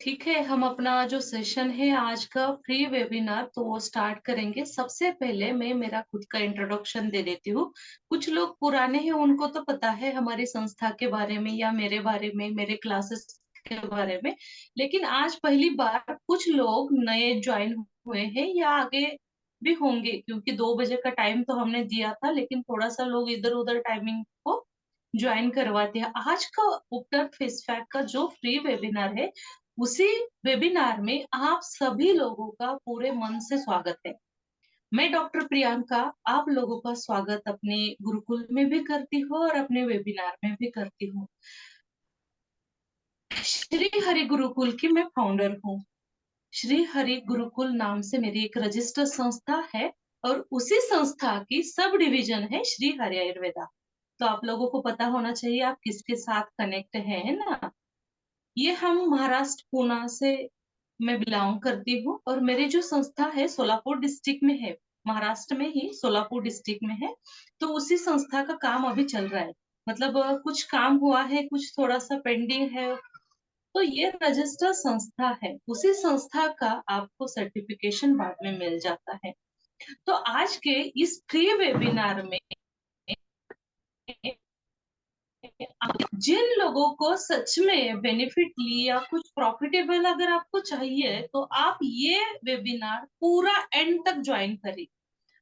ठीक है, हम अपना जो सेशन है आज का फ्री वेबिनार तो वो स्टार्ट करेंगे। सबसे पहले मैं मेरा खुद का इंट्रोडक्शन दे देती हूँ। कुछ लोग पुराने हैं, उनको तो पता है हमारी संस्था के बारे में या मेरे बारे में, मेरे क्लासेस के बारे में। लेकिन आज पहली बार कुछ लोग नए ज्वाइन हुए हैं या आगे भी होंगे, क्योंकि 2 बजे का टाइम तो हमने दिया था, लेकिन थोड़ा सा लोग इधर उधर टाइमिंग को ज्वाइन करवाते हैं। आज का उपटर फेस फैक्ट का जो फ्री वेबिनार है, उसी वेबिनार में आप सभी लोगों का पूरे मन से स्वागत है। मैं डॉक्टर प्रियंका आप लोगों का स्वागत अपने गुरुकुल में भी करती हूँ और अपने वेबिनार में भी करती हूँ। श्री हरि गुरुकुल की मैं फाउंडर हूँ। श्री हरि गुरुकुल नाम से मेरी एक रजिस्टर्ड संस्था है और उसी संस्था की सब डिवीजन है श्री हरि आयुर्वेदा। तो आप लोगों को पता होना चाहिए आप किसके साथ कनेक्ट है ना। ये हम महाराष्ट्र पुणे से मैं बिलोंग करती हूँ और मेरी जो संस्था है सोलापुर डिस्ट्रिक्ट में है। महाराष्ट्र में ही सोलापुर डिस्ट्रिक्ट में है। तो उसी संस्था का काम अभी चल रहा है। मतलब कुछ काम हुआ है, कुछ थोड़ा सा पेंडिंग है। तो ये रजिस्टर संस्था है, उसी संस्था का आपको सर्टिफिकेशन बाद में मिल जाता है। तो आज के इस फ्री वेबिनार में जिन लोगों को सच में बेनिफिट ली या कुछ प्रॉफिटेबल अगर आपको चाहिए, तो आप ये वेबिनार पूरा एंड तक ज्वाइन करें।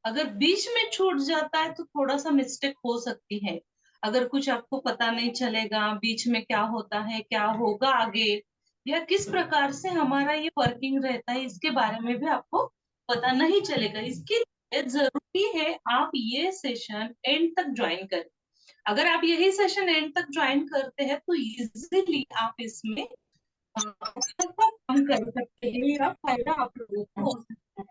अगर बीच में छूट जाता है तो थोड़ा सा मिस्टेक हो सकती है। अगर कुछ आपको पता नहीं चलेगा बीच में क्या होता है, क्या होगा आगे, या किस प्रकार से हमारा ये वर्किंग रहता है, इसके बारे में भी आपको पता नहीं चलेगा। इसके लिए जरूरी है आप ये सेशन एंड तक ज्वाइन करें। अगर आप यही सेशन एंड तक ज्वाइन करते हैं तो इजीली आप इसमें काम कर सकते हैं या फायदा आप लोगों को हो सकता है।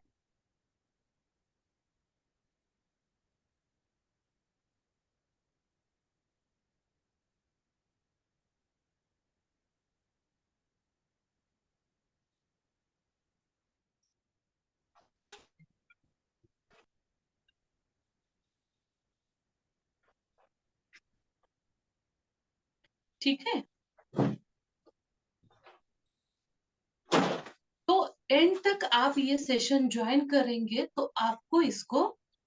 ठीक है, तो एंड तक आप ये सेशन ज्वाइन करेंगे तो आपको इसको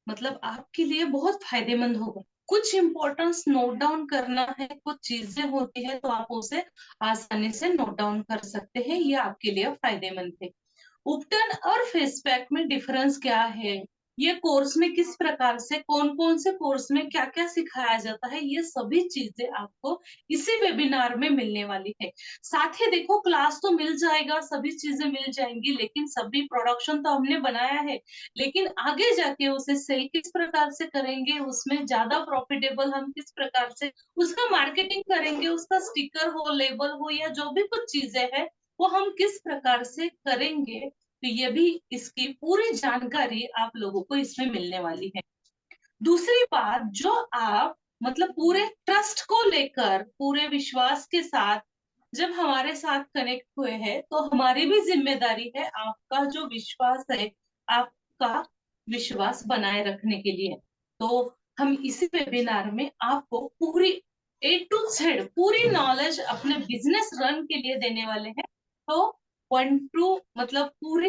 मतलब आपके लिए बहुत फायदेमंद होगा। कुछ इंपॉर्टेंस नोट डाउन करना है, कुछ चीजें होती है तो आप उसे आसानी से नोट डाउन कर सकते हैं, ये आपके लिए फायदेमंद है। उपटन और फेस पैक में डिफरेंस क्या है, ये कोर्स में किस प्रकार से कौन कौन से कोर्स में क्या क्या सिखाया जाता है, ये सभी चीजें आपको इसी वेबिनार में मिलने वाली है। साथ ही देखो क्लास तो मिल जाएगा, सभी चीजें मिल जाएंगी, लेकिन सभी प्रोडक्शन तो हमने बनाया है, लेकिन आगे जाके उसे सेल किस प्रकार से करेंगे, उसमें ज्यादा प्रॉफिटेबल हम किस प्रकार से उसका मार्केटिंग करेंगे, उसका स्टिकर हो, लेबल हो, या जो भी कुछ चीजें हैं वो हम किस प्रकार से करेंगे, तो ये भी इसकी पूरी जानकारी आप लोगों को इसमें मिलने वाली है। दूसरी बात, जो आप मतलब पूरे ट्रस्ट को लेकर पूरे विश्वास के साथ जब हमारे साथ कनेक्ट हुए हैं, तो हमारी भी जिम्मेदारी है आपका जो विश्वास है, आपका विश्वास बनाए रखने के लिए। तो हम इसी वेबिनार में आपको पूरी A to Z पूरी नॉलेज अपने बिजनेस रन के लिए देने वाले हैं। तो 1 to मतलब पूरे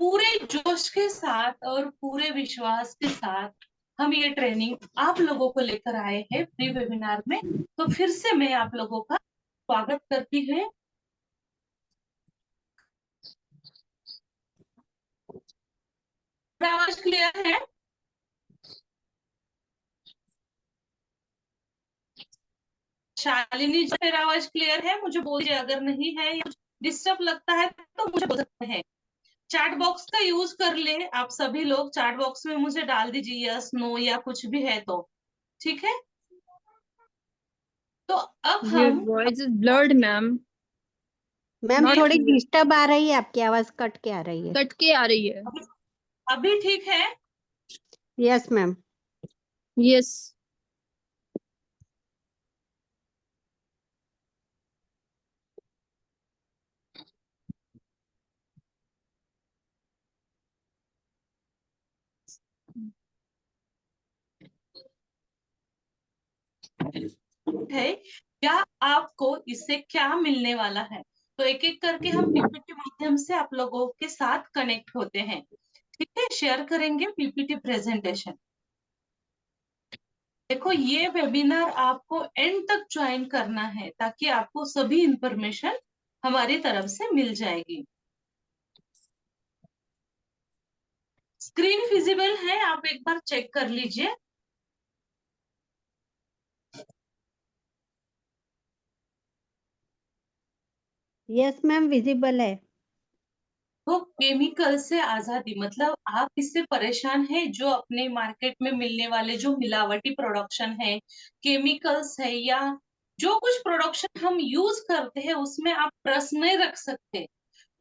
पूरे जोश के साथ और पूरे विश्वास के साथ हम ये ट्रेनिंग आप लोगों को लेकर आए हैं फ्री वेबिनार में। तो फिर से मैं आप लोगों का स्वागत करती हूँ। मेरा आवाज क्लियर है? शालिनी जी, मेरा आवाज क्लियर है? मुझे बोलिए अगर नहीं है या डिस्टर्ब लगता है तो मुझे बोल सकते हैं। चैट बॉक्स का यूज कर ले, आप सभी लोग चैट बॉक्स में मुझे डाल दीजिए यस नो या कुछ भी है तो। ठीक है, तो अब Your हम voice is blurred, ma'am. Ma'am Not थोड़ी clear. डिस्टर्ब आ रही है, आपकी आवाज कट के आ रही है। कट के आ रही है. अभी अभी ठीक है? Yes ma'am. Yes. है, या आपको इससे क्या मिलने वाला है। तो एक एक करके हम पीपीटी माध्यम से आप लोगों के साथ कनेक्ट होते हैं। ठीक है, शेयर करेंगे पीपीटी प्रेजेंटेशन। देखो, ये वेबिनार आपको एंड तक ज्वाइन करना है ताकि आपको सभी इंफॉर्मेशन हमारी तरफ से मिल जाएगी। स्क्रीन विजिबल है, आप एक बार चेक कर लीजिए। यस मैम, विजिबल है। तो केमिकल से आजादी मतलब आप इससे परेशान हैं जो अपने मार्केट में मिलने वाले जो मिलावटी प्रोडक्शन है, केमिकल्स है, या जो कुछ प्रोडक्शन हम यूज करते हैं उसमें आप ट्रस्ट नहीं रख सकते।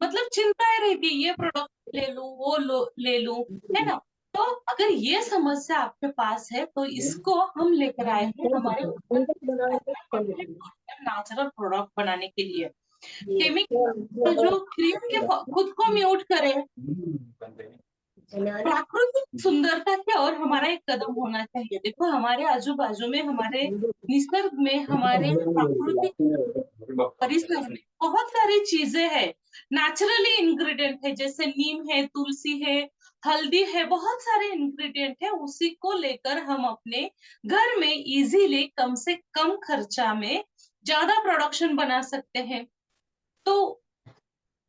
मतलब चिंताएं रहती है, ये प्रोडक्ट ले लूं, वो ले लूं, है ना। तो अगर ये समस्या आपके पास है तो इसको हम लेकर आए हैं हमारे नेचुरल प्रोडक्ट बनाने के लिए। केमिकल जो क्रीम के खुद को म्यूट करे, प्राकृतिक सुंदरता की और हमारा एक कदम होना चाहिए। देखो, हमारे आजू बाजू में, हमारे निसर्ग में, हमारे प्राकृतिक परिसर में बहुत सारी चीजें हैं, नेचुरली इंग्रेडिएंट है, जैसे नीम है, तुलसी है, हल्दी है, बहुत सारे इंग्रेडिएंट है। उसी को लेकर हम अपने घर में इजीली कम से कम खर्चा में ज्यादा प्रोडक्शन बना सकते हैं। तो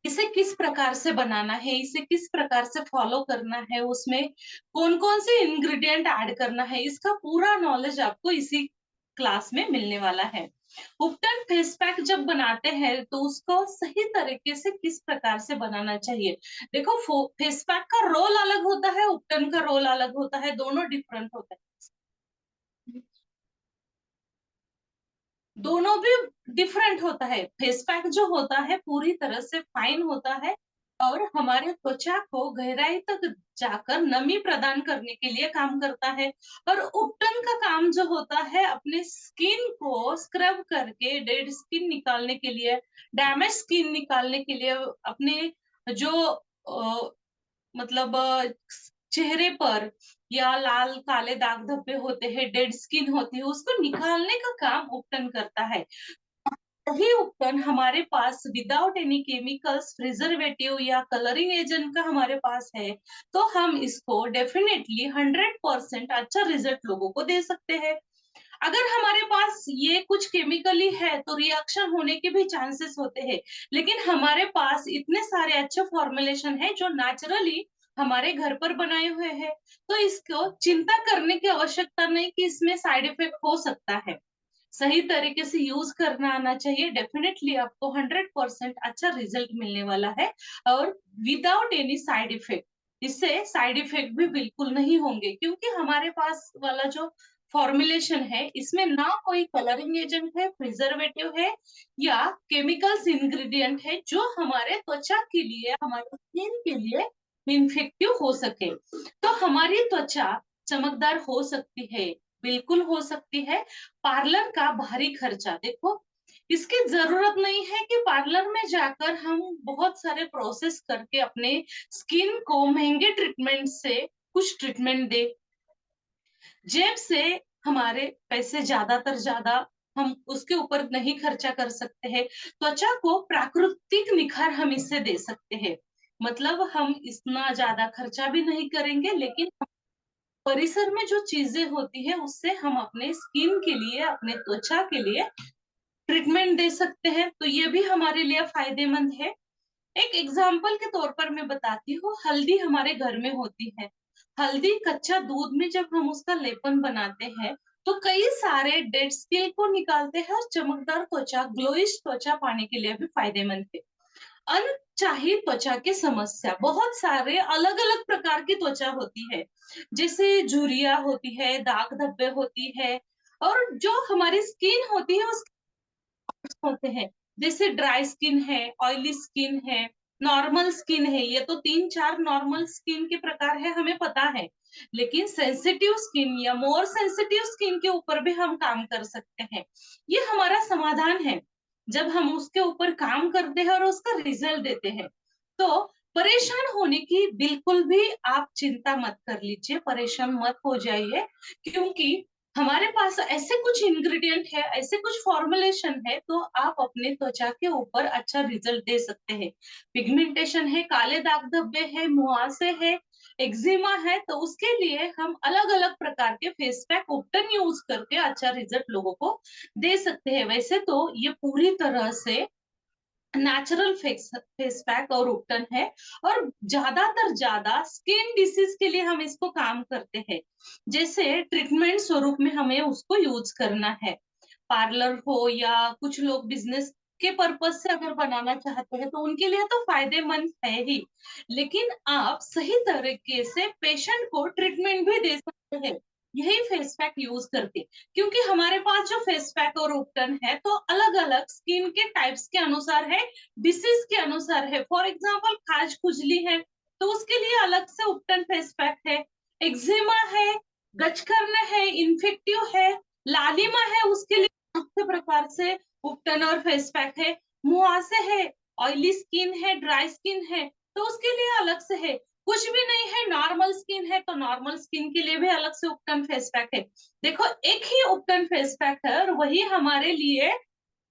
इसे किस प्रकार से बनाना है, इसे किस प्रकार से फॉलो करना है, उसमें कौन कौन से इंग्रेडिएंट ऐड करना है, इसका पूरा नॉलेज आपको इसी क्लास में मिलने वाला है। उपटन फेस पैक जब बनाते हैं तो उसको सही तरीके से किस प्रकार से बनाना चाहिए। देखो, फेस पैक का रोल अलग होता है, उपटन का रोल अलग होता है, दोनों डिफरेंट होते हैं। दोनों भी डिफरेंट होता है। फेस पैक जो होता है पूरी तरह से फाइन होता है और हमारे त्वचा को गहराई तक जाकर नमी प्रदान करने के लिए काम करता है। और उपटन का काम जो होता है अपने स्किन को स्क्रब करके डेड स्किन निकालने के लिए, डैमेज स्किन निकालने के लिए, अपने जो मतलब चेहरे पर या लाल काले दाग धब्बे होते हैं, डेड स्किन होती है, उसको निकालने का काम उपटन करता है। वही उपटन हमारे पास विदाउट एनी केमिकल्स, प्रिजर्वेटिव या कलरिंग एजेंट का हमारे पास है, तो हम इसको डेफिनेटली 100% अच्छा रिजल्ट लोगों को दे सकते हैं। अगर हमारे पास ये कुछ केमिकली है तो रिएक्शन होने के भी चांसेस होते हैं, लेकिन हमारे पास इतने सारे अच्छे फॉर्मुलेशन है जो नेचुरली हमारे घर पर बनाए हुए हैं, तो इसको चिंता करने की आवश्यकता नहीं कि इसमें साइड इफेक्ट हो सकता है। सही तरीके से यूज करना आना चाहिए, डेफिनेटली आपको 100% अच्छा रिजल्ट मिलने वाला है और विदाउट एनी साइड इफेक्ट। इससे साइड इफेक्ट भी बिल्कुल नहीं होंगे क्योंकि हमारे पास वाला जो फॉर्मुलेशन है इसमें ना कोई कलरिंग एजेंट है, प्रिजर्वेटिव है या केमिकल्स इंग्रेडिएंट है जो हमारे त्वचा के लिए, हमारे स्किन के लिए इन्फेक्टिव हो सके। तो हमारी त्वचा चमकदार हो सकती है, बिल्कुल हो सकती है। पार्लर का भारी खर्चा, देखो, इसकी जरूरत नहीं है कि पार्लर में जाकर हम बहुत सारे प्रोसेस करके अपने स्किन को महंगे ट्रीटमेंट से कुछ ट्रीटमेंट दे, जेब से हमारे पैसे ज्यादातर ज्यादा हम उसके ऊपर नहीं खर्चा कर सकते हैं। त्वचा को प्राकृतिक निखार हम इससे दे सकते हैं। मतलब हम इतना ज्यादा खर्चा भी नहीं करेंगे, लेकिन परिसर में जो चीजें होती है उससे हम अपने स्किन के लिए, अपने त्वचा के लिए ट्रीटमेंट दे सकते हैं, तो ये भी हमारे लिए फायदेमंद है। एक एग्जाम्पल के तौर पर मैं बताती हूँ, हल्दी हमारे घर में होती है। हल्दी कच्चा दूध में जब हम उसका लेपन बनाते हैं तो कई सारे डेड स्किन को निकालते हैं और चमकदार त्वचा, ग्लोइश त्वचा पाने के लिए भी फायदेमंद है। अनचाही त्वचा की समस्या, बहुत सारे अलग अलग प्रकार की त्वचा होती है, जैसे झुर्रियां होती है, दाग धब्बे होती है, और जो हमारी स्किन होती है उस होते हैं, जैसे ड्राई स्किन है, ऑयली स्किन है, नॉर्मल स्किन है। ये तो 3-4 नॉर्मल स्किन के प्रकार है, हमें पता है। लेकिन सेंसिटिव स्किन या मोर सेंसिटिव स्किन के ऊपर भी हम काम कर सकते हैं। ये हमारा समाधान है जब हम उसके ऊपर काम करते हैं और उसका रिजल्ट देते हैं। तो परेशान होने की बिल्कुल भी आप चिंता मत कर लीजिए, परेशान मत हो जाइए, क्योंकि हमारे पास ऐसे कुछ इंग्रेडिएंट है, ऐसे कुछ फॉर्मुलेशन है, तो आप अपने त्वचा के ऊपर अच्छा रिजल्ट दे सकते हैं। पिगमेंटेशन है, काले दाग धब्बे है, मुहासे है, एक्जिमा है, तो उसके लिए हम अलग अलग प्रकार के फेस पैक उपटन यूज करके अच्छा रिजल्ट लोगों को दे सकते हैं। वैसे तो ये पूरी तरह से नेचुरल फेस पैक और उपटन है, और ज्यादा स्किन डिसीज के लिए हम इसको काम करते हैं। जैसे ट्रीटमेंट स्वरूप में हमें उसको यूज करना है। पार्लर हो या कुछ लोग बिजनेस के पर्पज से अगर बनाना चाहते हैं तो उनके लिए तो फायदेमंद है ही, लेकिन आप सही तरीके से पेशेंट को ट्रीटमेंट भी दे सकते हैं यही फेस पैक यूज करके। क्योंकि हमारे पास जो फेस पैक और उपटन है तो अलग अलग स्किन के टाइप्स के अनुसार है, डिसीज के अनुसार है। फॉर एग्जाम्पल खाज खुजली है तो उसके लिए अलग से उपटन फेस पैक है, एक्जिमा है, गजकर्ण है, इन्फेक्टिव है, लालिमा है, उसके लिए अलग प्रकार से उपटन और फेस पैक है। मुहासे है, ऑयली स्किन है, ड्राई स्किन है, तो उसके लिए अलग से है। कुछ भी नहीं है, नॉर्मल स्किन है, तो नॉर्मल स्किन के लिए भी अलग से उपटन फेस पैक है। देखो एक ही उपटन फेस पैक है और वही हमारे लिए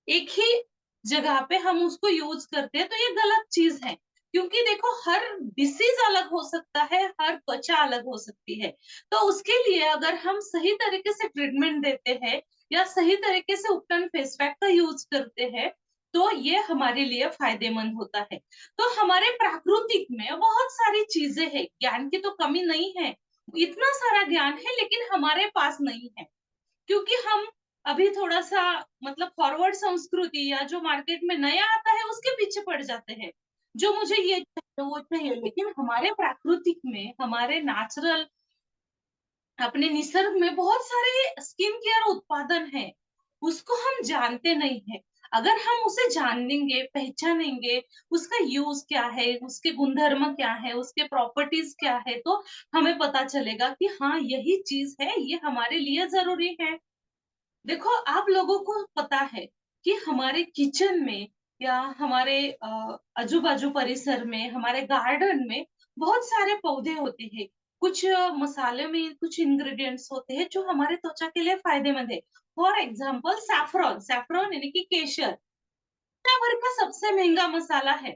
एक ही जगह पे हम उसको यूज करते हैं, तो ये गलत चीज है। क्योंकि देखो हर डिसीज अलग हो सकता है, हर त्वचा अलग हो सकती है, तो उसके लिए अगर हम सही तरीके से ट्रीटमेंट देते हैं या सही तरीके से उपटन फेस पैक का यूज करते हैं तो ये हमारे लिए फायदेमंद होता है। तो हमारे प्राकृतिक में बहुत सारी चीजें हैं, ज्ञान की तो कमी नहीं है, इतना सारा ज्ञान है, लेकिन हमारे पास नहीं है। क्योंकि हम अभी थोड़ा सा मतलब फॉरवर्ड संस्कृति या जो मार्केट में नया आता है उसके पीछे पड़ जाते हैं, जो मुझे ये चाहिए वो चाहिए। लेकिन हमारे प्राकृतिक में, हमारे नेचुरल अपने निसर्ग में बहुत सारे स्किन केयर उत्पादन है, उसको हम जानते नहीं है। अगर हम उसे जानेंगे, पहचानेंगे, उसका यूज क्या है, उसके गुणधर्म क्या है, उसके प्रॉपर्टीज क्या है, तो हमें पता चलेगा कि हाँ यही चीज है, ये हमारे लिए जरूरी है। देखो आप लोगों को पता है कि हमारे किचन में या हमारे आजू बाजू परिसर में, हमारे गार्डन में बहुत सारे पौधे होते हैं। कुछ मसाले में कुछ इंग्रेडिएंट्स होते हैं जो हमारे त्वचा के लिए फायदेमंद है। फॉर एग्जाम्पल सैफरॉन, सैफरॉन यानी कि केसर, दुनिया भर का सबसे महंगा मसाला है,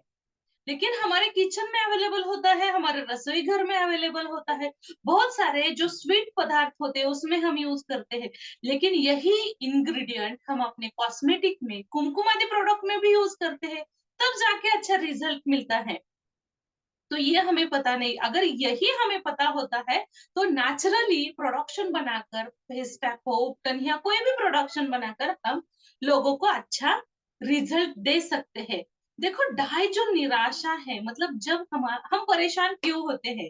लेकिन हमारे किचन में अवेलेबल होता है, हमारे रसोई घर में अवेलेबल होता है। बहुत सारे जो स्वीट पदार्थ होते हैं उसमें हम यूज करते हैं, लेकिन यही इंग्रेडिएंट हम अपने कॉस्मेटिक में, कुमकुम आदि प्रोडक्ट में भी यूज करते हैं, तब जाके अच्छा रिजल्ट मिलता है। तो ये हमें पता नहीं। अगर यही हमें पता होता है तो नेचुरली प्रोडक्शन बनाकर, फेस पैक हो, उपटन या कोई भी प्रोडक्शन बनाकर हम लोगों को अच्छा रिजल्ट दे सकते हैं। देखो डाई जो निराशा है, मतलब जब हम परेशान क्यों होते हैं,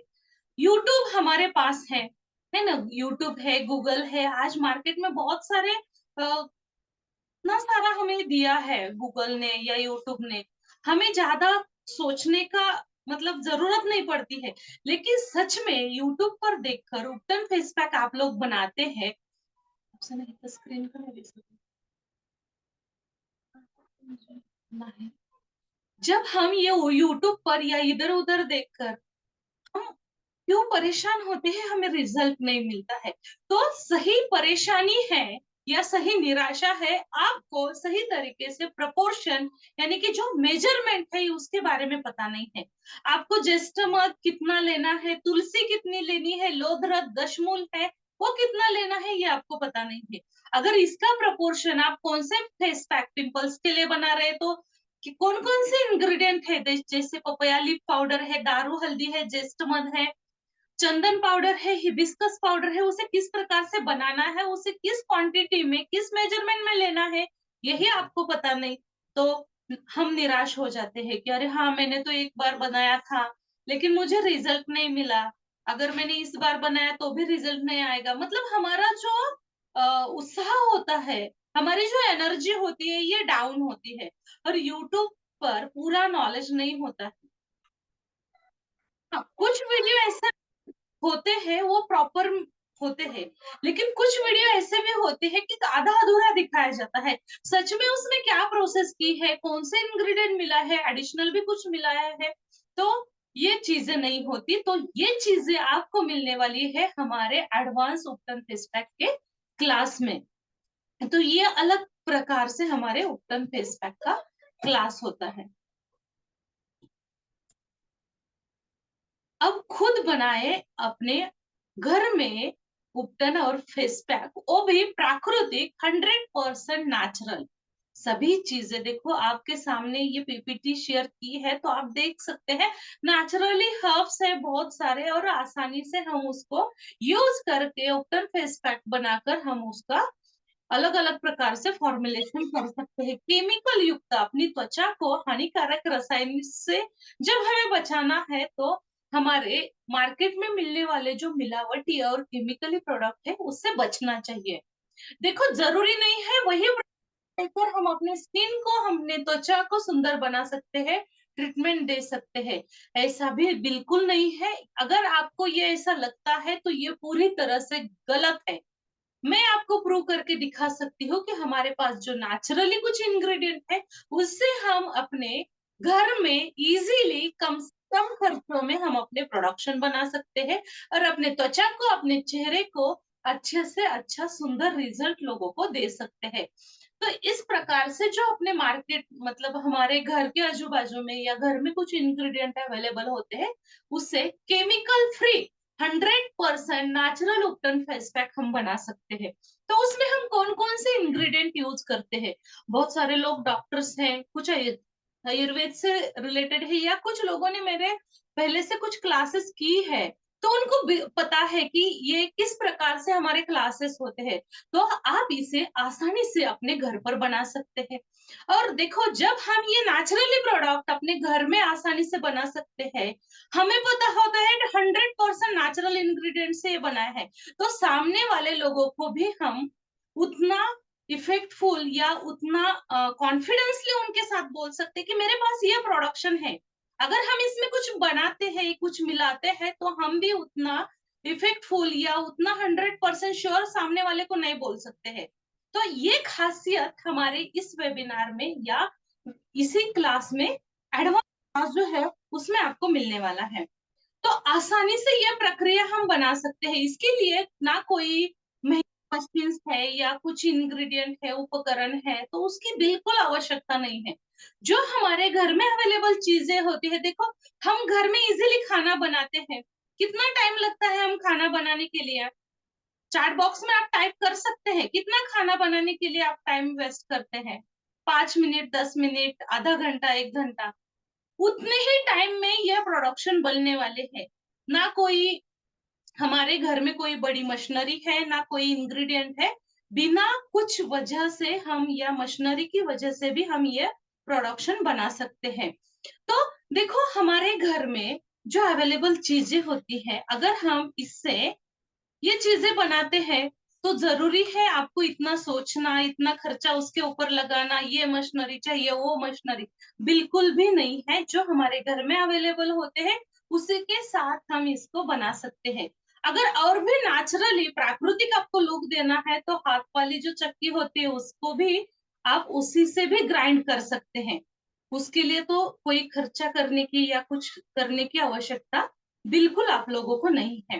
यूट्यूब हमारे पास है ना, यूट्यूब है, गूगल है, आज मार्केट में बहुत सारे इतना सारा हमें दिया है गूगल ने या यूट्यूब ने, हमें ज्यादा सोचने का मतलब जरूरत नहीं पड़ती है। लेकिन सच में यूट्यूब पर देखकर उपटन फेस पैक आप लोग बनाते हैं, स्क्रीन पर नहीं, जब हम ये यूट्यूब पर या इधर उधर देखकर हम क्यों परेशान होते हैं, हमें रिजल्ट नहीं मिलता है। तो सही परेशानी है या सही निराशा है, आपको सही तरीके से प्रपोर्शन यानी कि जो मेजरमेंट है उसके बारे में पता नहीं है। आपको जेस्टमद कितना लेना है, तुलसी कितनी लेनी है, लोधरत दशमूल है वो कितना लेना है, ये आपको पता नहीं है। अगर इसका प्रपोर्शन आप कौन से फेस पैक पिंपल्स के लिए बना रहे तो कि कौन कौन से इंग्रेडिएंट है, जैसे पपया लीफ पाउडर है, दारू हल्दी है, जेस्टमद है, चंदन पाउडर है, हिबिस्कस पाउडर है, उसे किस प्रकार से बनाना है, उसे किस क्वांटिटी में, किस मेजरमेंट में लेना है, यही आपको पता नहीं। तो हम निराश हो जाते हैं कि अरे हाँ मैंने तो एक बार बनाया था लेकिन मुझे रिजल्ट नहीं मिला, अगर मैंने इस बार बनाया तो भी रिजल्ट नहीं आएगा। मतलब हमारा जो उत्साह होता है, हमारी जो एनर्जी होती है ये डाउन होती है। और यूट्यूब पर पूरा नॉलेज नहीं होता है। हाँ, कुछ वीडियो ऐसे होते हैं वो प्रॉपर होते हैं, लेकिन कुछ वीडियो ऐसे भी होते हैं कि आधा अधूरा दिखाया जाता है। सच में उसने क्या प्रोसेस की है, कौन से इंग्रेडिएंट मिला है, एडिशनल भी कुछ मिलाया है, तो ये चीजें नहीं होती। तो ये चीजें आपको मिलने वाली है हमारे एडवांस उपटन फेस पैक के क्लास में। तो ये अलग प्रकार से हमारे उपटन फेस पैक का क्लास होता है। अब खुद बनाए अपने घर में उपटन और फेस पैक, वो भी प्राकृतिक 100% नेचुरल। सभी चीजें देखो आपके सामने, ये पीपीटी शेयर की है तो आप देख सकते हैं नेचुरली हर्ब्स है बहुत सारे, और आसानी से हम उसको यूज करके उपटन फेस पैक बनाकर हम उसका अलग अलग प्रकार से फॉर्मुलेशन कर सकते हैं। केमिकल युक्त अपनी त्वचा को हानिकारक रसायन से जब हमें बचाना है तो हमारे मार्केट में मिलने वाले जो मिलावटी और केमिकली प्रोडक्ट है उससे बचना चाहिए। देखो जरूरी नहीं है वही लेकर हम अपने स्किन को, हमने त्वचा को सुंदर बना सकते हैं, ट्रीटमेंट दे सकते हैं, ऐसा भी बिल्कुल नहीं है। अगर आपको ये ऐसा लगता है तो ये पूरी तरह से गलत है। मैं आपको प्रूव करके दिखा सकती हूँ कि हमारे पास जो नेचुरली कुछ इंग्रेडिएंट है उससे हम अपने घर में इजीली कम से कम खर्चों में हम अपने प्रोडक्शन बना सकते हैं और अपने त्वचा को, अपने चेहरे को अच्छे से अच्छा सुंदर रिजल्ट लोगों को दे सकते हैं। तो इस प्रकार से जो अपने मार्केट मतलब हमारे घर के आजू बाजू में या घर में कुछ इंग्रेडिएंट अवेलेबल होते हैं उससे केमिकल फ्री 100% नेचुरल उपटन फेस पैक हम बना सकते हैं। तो उसमें हम कौन कौन से इंग्रेडिएंट यूज करते हैं? बहुत सारे लोग डॉक्टर्स हैं, कुछ आयुर्वेद से रिलेटेड है, या कुछ लोगों ने मेरे पहले से कुछ क्लासेस की है तो उनको पता है कि ये किस प्रकार से हमारे क्लासेस होते हैं। तो आप इसे आसानी से अपने घर पर बना सकते हैं। और देखो जब हम ये नेचुरली प्रोडक्ट अपने घर में आसानी से बना सकते हैं, हमें पता होता है कि 100% नेचुरल इंग्रेडिएंट से ये बना है, तो सामने वाले लोगों को भी हम उतना इफेक्टफुल या उतना कॉन्फिडेंसली उनके साथ बोल सकते हैं कि मेरे पास ये प्रोडक्शन है। अगर हम इसमें कुछ बनाते हैं, कुछ मिलाते हैं, तो हम भी उतना इफेक्टफुल या उतना 100% श्योर सामने वाले को नहीं बोल सकते हैं। तो ये खासियत हमारे इस वेबिनार में या इसी क्लास में, एडवांस क्लास जो है उसमें आपको मिलने वाला है। तो आसानी से यह प्रक्रिया हम बना सकते हैं। इसके लिए ना कोई महंगी मशीन है या कुछ इंग्रेडिएंट है, उपकरण है, तो उसकी बिल्कुल आवश्यकता नहीं है। जो हमारे घर में अवेलेबल चीजें होती है, देखो हम घर में इजीली खाना बनाते हैं। कितना टाइम लगता है हम खाना बनाने के लिए? चैट बॉक्स में आप टाइप कर सकते हैं कितना खाना बनाने के लिए आप टाइम वेस्ट करते हैं। 5 मिनट, 10 मिनट, आधा घंटा, 1 घंटा, उतने ही टाइम में यह प्रोडक्शन बनने वाले हैं। ना कोई हमारे घर में कोई बड़ी मशीनरी है, ना कोई इंग्रेडिएंट है। बिना कुछ वजह से हम या मशीनरी की वजह से भी हम ये प्रोडक्शन बना सकते हैं। तो देखो हमारे घर में जो अवेलेबल चीजें होती है, अगर हम इससे ये चीजें बनाते हैं तो जरूरी है आपको इतना सोचना, इतना खर्चा उसके ऊपर लगाना, ये मशीनरी चाहिए, वो मशीनरी, बिल्कुल भी नहीं है। जो हमारे घर में अवेलेबल होते हैं उसी के साथ हम इसको बना सकते हैं। अगर और भी नेचुरली प्राकृतिक आपको लुक देना है तो हाथ वाली जो चक्की होती है उसको भी आप उसी से भी ग्राइंड कर सकते हैं। उसके लिए तो कोई खर्चा करने की या कुछ करने की आवश्यकता बिल्कुल आप लोगों को नहीं है।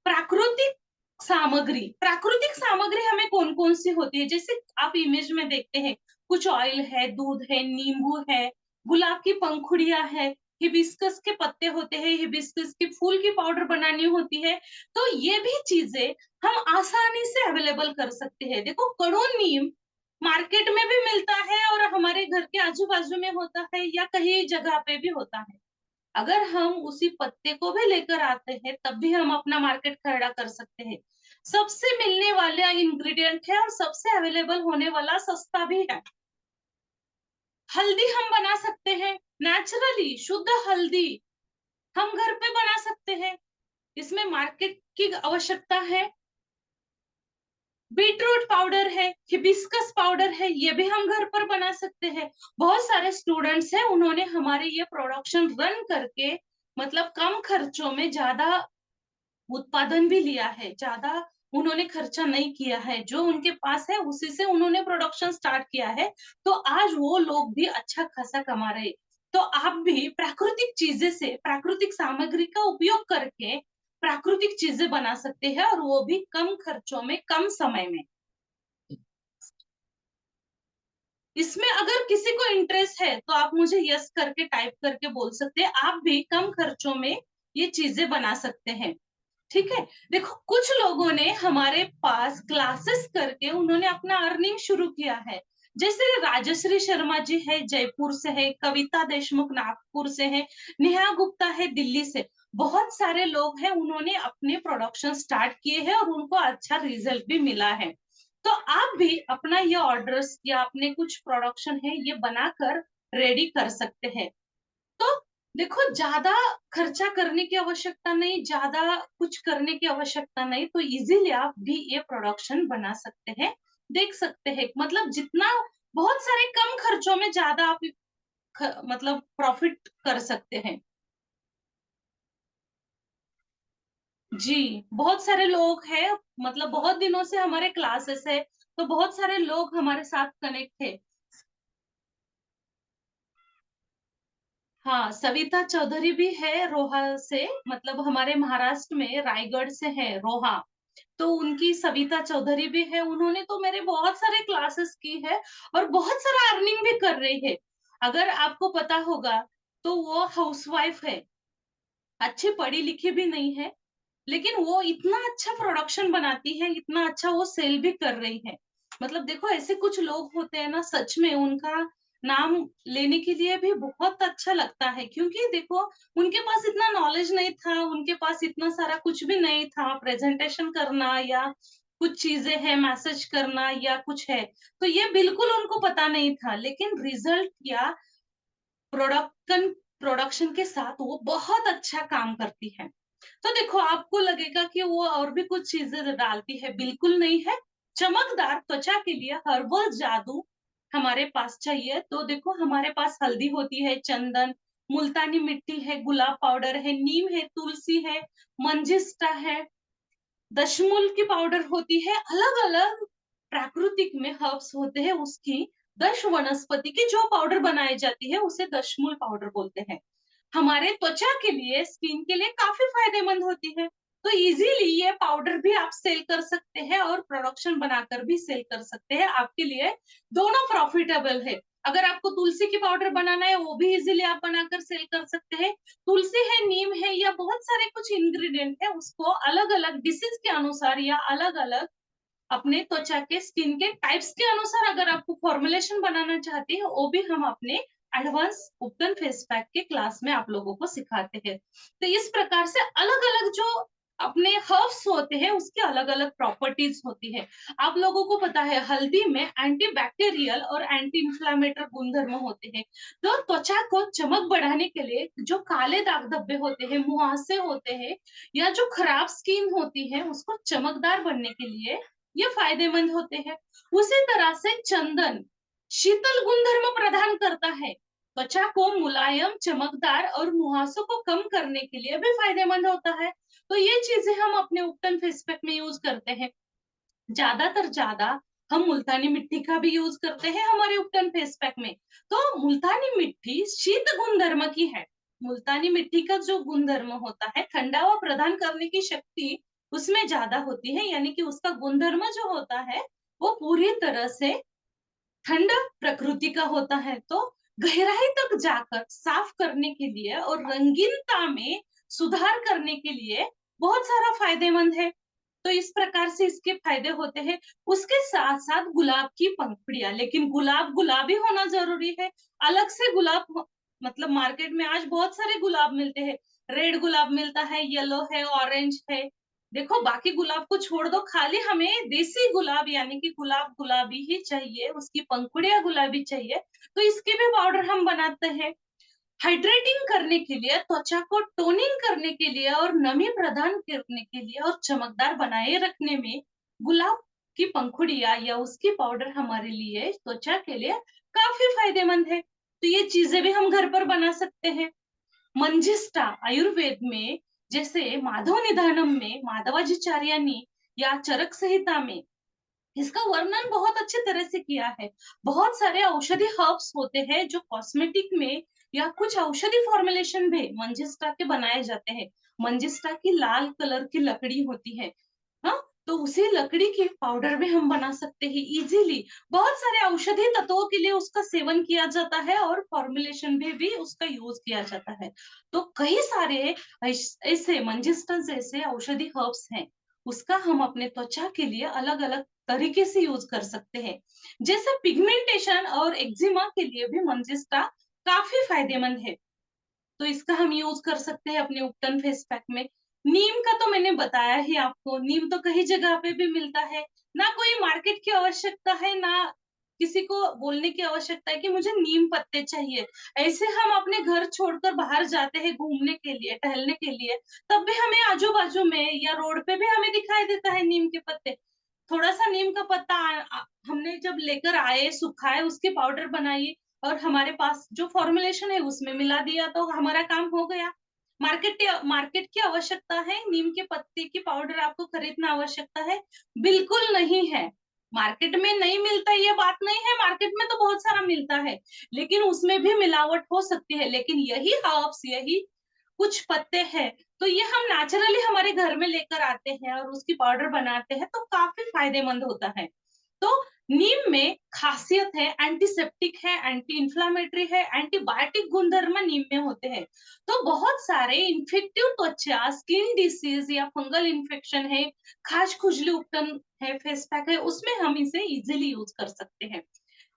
प्राकृतिक सामग्री हमें कौन कौन सी होती है? जैसे आप इमेज में देखते हैं, कुछ ऑयल है, दूध है, नींबू है, गुलाब की पंखुड़ियां है, हिबिस्कस के पत्ते होते हैं, हिबिस्कस के फूल की पाउडर बनानी होती है। तो ये भी चीजें हम आसानी से अवेलेबल कर सकते हैं। देखो कड़ू नीम मार्केट में भी मिलता है और हमारे घर के आजू बाजू में होता है या कहीं जगह पे भी होता है। अगर हम उसी पत्ते को भी लेकर आते हैं तब भी हम अपना मार्केट खड़ा कर सकते हैं। सबसे मिलने वाला इंग्रेडिएंट है और सबसे अवेलेबल होने वाला सस्ता भी है। हल्दी हम बना सकते हैं, नेचुरली शुद्ध हल्दी हम घर पे बना सकते हैं। इसमें मार्केट की आवश्यकता है। बीटरूट पाउडर है, हिबिस्कस पाउडर है, ये भी हम घर पर बना सकते हैं। बहुत सारे स्टूडेंट्स हैं, उन्होंने हमारे ये प्रोडक्शन रन करके मतलब कम खर्चों में ज्यादा उत्पादन भी लिया है, ज्यादा उन्होंने खर्चा नहीं किया है, जो उनके पास है उसी से उन्होंने प्रोडक्शन स्टार्ट किया है। तो आज वो लोग भी अच्छा खासा कमा रहे। तो आप भी प्राकृतिक चीजें से, प्राकृतिक सामग्री का उपयोग करके प्राकृतिक चीजें बना सकते हैं और वो भी कम खर्चों में, कम समय में। इसमें अगर किसी को इंटरेस्ट है तो आप मुझे यस करके टाइप करके बोल सकते हैं। आप भी कम खर्चों में ये चीजें बना सकते हैं। ठीक है। देखो कुछ लोगों ने हमारे पास क्लासेस करके उन्होंने अपना अर्निंग शुरू किया है। जैसे राजश्री शर्मा जी है, जयपुर से है, कविता देशमुख नागपुर से है, नेहा गुप्ता है दिल्ली से। बहुत सारे लोग हैं, उन्होंने अपने प्रोडक्शन स्टार्ट किए हैं और उनको अच्छा रिजल्ट भी मिला है। तो आप भी अपना ये ऑर्डर्स या अपने कुछ प्रोडक्शन है ये बनाकर रेडी कर सकते हैं। तो देखो ज्यादा खर्चा करने की आवश्यकता नहीं, ज्यादा कुछ करने की आवश्यकता नहीं, तो इजीली आप भी ये प्रोडक्शन बना सकते हैं। देख सकते हैं मतलब जितना बहुत सारे कम खर्चों में ज्यादा आप मतलब प्रॉफिट कर सकते हैं। जी, बहुत सारे लोग हैं, मतलब बहुत दिनों से हमारे क्लासेस है, तो बहुत सारे लोग हमारे साथ कनेक्ट है। हाँ, सविता चौधरी भी है रोहा से, मतलब हमारे महाराष्ट्र में रायगढ़ से है रोहा। तो उनकी सविता चौधरी भी है, उन्होंने तो मेरे बहुत सारे क्लासेस की है और बहुत सारा अर्निंग भी कर रही है। अगर आपको पता होगा तो वो हाउसवाइफ है, अच्छी पढ़ी लिखी भी नहीं है, लेकिन वो इतना अच्छा प्रोडक्शन बनाती है, इतना अच्छा वो सेल भी कर रही है। मतलब देखो ऐसे कुछ लोग होते हैं ना, सच में उनका नाम लेने के लिए भी बहुत अच्छा लगता है, क्योंकि देखो उनके पास इतना नॉलेज नहीं था, उनके पास इतना सारा कुछ भी नहीं था, प्रेजेंटेशन करना या कुछ चीजें है मैसेज करना या कुछ है, तो ये बिल्कुल उनको पता नहीं था, लेकिन रिजल्ट या प्रोडक्शन प्रोडक्शन के साथ वो बहुत अच्छा काम करती है। तो देखो आपको लगेगा कि वो और भी कुछ चीजें डालती है, बिल्कुल नहीं है। चमकदार त्वचा के लिए हर्बल जादू हमारे पास चाहिए, तो देखो हमारे पास हल्दी होती है, चंदन, मुल्तानी मिट्टी है, गुलाब पाउडर है, नीम है, तुलसी है, मंजिष्टा है, दशमूल की पाउडर होती है, अलग अलग प्राकृतिक में हर्ब्स होते हैं, उसकी दश वनस्पति की जो पाउडर बनाई जाती है उसे दशमूल पाउडर बोलते हैं। हमारे त्वचा के लिए, स्किन के लिए काफी फायदेमंद होती है। तो इजीली ये पाउडर भी आप सेल कर सकते हैं और प्रोडक्शन बनाकर भी सेल कर सकते हैं, आपके लिए दोनों प्रॉफिटेबल है। अगर आपको तुलसी की पाउडर बनाना है वो भी इजीली आप बनाकर सेल कर सकते हैं। तुलसी है, नीम है, या बहुत सारे कुछ इंग्रेडिएंट है, उसको अलग अलग डिसीज के अनुसार या अलग अलग अपने त्वचा के स्किन के टाइप्स के अनुसार अगर आपको फॉर्मुलेशन बनाना चाहते हैं, वो भी हम अपने एडवांस उपटन फेस पैक के क्लास में आप लोगों को सिखाते हैं। तो इस प्रकार से अलग अलग जो अपने हर्ब्स होते हैं उसकी अलग अलग प्रॉपर्टीज होती है। आप लोगों को पता है हल्दी में एंटी बैक्टीरियल और एंटी इंफ्लेमेटरी गुणधर्म होते हैं। तो त्वचा को चमक बढ़ाने के लिए जो काले दाग धब्बे होते हैं, मुहासे होते हैं, या जो खराब स्किन होती है उसको चमकदार बनने के लिए ये फायदेमंद होते हैं। उसी तरह से चंदन शीतल गुणधर्म प्रदान करता है, त्वचा को मुलायम, चमकदार और मुहासों को कम करने के लिए भी फायदेमंद होता है। तो ये चीजें हम अपने उपटन फेस पैक में यूज करते हैं। ज्यादातर ज्यादा हम मुल्तानी मिट्टी का भी यूज करते हैं हमारे उपटन फेस पैक में। तो मुल्तानी मिट्टी शीत गुणधर्म की है। मुल्तानी मिट्टी का जो गुणधर्म होता है, ठंडावा प्रदान करने की शक्ति उसमें ज्यादा होती है, यानी कि उसका गुणधर्म जो होता है वो पूरी तरह से ठंडा प्रकृति का होता है। तो गहराई तक जाकर साफ करने के लिए और रंगीनता में सुधार करने के लिए बहुत सारा फायदेमंद है। तो इस प्रकार से इसके फायदे होते हैं। उसके साथ साथ गुलाब की पंखुड़ियां, लेकिन गुलाब गुलाबी होना जरूरी है। अलग से गुलाब, मतलब मार्केट में आज बहुत सारे गुलाब मिलते हैं, रेड गुलाब मिलता है, येलो है, ऑरेंज है। देखो बाकी गुलाब को छोड़ दो, खाली हमें देसी गुलाब यानी कि गुलाब गुलाबी ही चाहिए, उसकी पंखुड़ियां गुलाबी चाहिए। तो इसके भी पाउडर हम बनाते हैं। हाइड्रेटिंग करने के लिए, त्वचा को टोनिंग करने के लिए और नमी प्रदान करने के लिए और चमकदार बनाए रखने में गुलाब की पंखुड़िया या उसकी पाउडर हमारे लिए, त्वचा के लिए काफी फायदेमंद है। तो ये चीजें भी हम घर पर बना सकते हैं। मंजिष्टा आयुर्वेद में, जैसे माधव निधानम में माधवाचार्य या चरक संहिता में इसका वर्णन बहुत अच्छे तरह से किया है। बहुत सारे औषधि हर्ब्स होते हैं जो कॉस्मेटिक में या कुछ औषधि फॉर्मुलेशन भी मंजिष्टा के बनाए जाते हैं। मंजिष्टा की लाल कलर की लकड़ी होती है, हाँ, तो उसी लकड़ी की पाउडर भी हम बना सकते हैं इजीली। बहुत सारे औषधि तत्वों के लिए उसका सेवन किया जाता है और फॉर्मुलेशन में भी उसका यूज किया जाता है। तो कई सारे ऐसे मंजिस्टा जैसे औषधि हर्ब्स हैं, उसका हम अपने त्वचा के लिए अलग अलग तरीके से यूज कर सकते हैं। जैसे पिगमेंटेशन और एक्जिमा के लिए भी मंजिस्टा काफी फायदेमंद है, तो इसका हम यूज कर सकते हैं अपने उपटन फेस पैक में। नीम का तो मैंने बताया ही आपको, नीम तो कई जगह पे भी मिलता है, ना कोई मार्केट की आवश्यकता है, ना किसी को बोलने की आवश्यकता है कि मुझे नीम पत्ते चाहिए। ऐसे हम अपने घर छोड़कर बाहर जाते हैं घूमने के लिए, टहलने के लिए, तब भी हमें आजू बाजू में या रोड पे भी हमें दिखाई देता है नीम के पत्ते। थोड़ा सा नीम का पत्ता हमने जब लेकर आए, सुखाए, उसके पाउडर बनाई और हमारे पास जो फॉर्मुलेशन है उसमें मिला दिया, तो हमारा काम हो गया। मार्केट की आवश्यकता है नीम के पत्ते की पाउडर आपको खरीदना आवश्यकता है? बिल्कुल नहीं है। मार्केट में नहीं मिलता ये बात नहीं है, मार्केट में तो बहुत सारा मिलता है, लेकिन उसमें भी मिलावट हो सकती है। लेकिन यही हर्ब्स, यही कुछ पत्ते हैं, तो ये हम नेचुरली हमारे घर में लेकर आते हैं और उसकी पाउडर बनाते हैं, तो काफी फायदेमंद होता है। तो नीम में खासियत है, एंटीसेप्टिक है, एंटी इंफ्लामेटरी है, एंटीबायोटिक गुणधर्म नीम में होते हैं। तो बहुत सारे इन्फेक्टिव त्वचा, स्किन डिसीज या फंगल इन्फेक्शन है, खाज खुजली उपटन है, फेस पैक है, उसमें हम इसे इजीली यूज कर सकते हैं।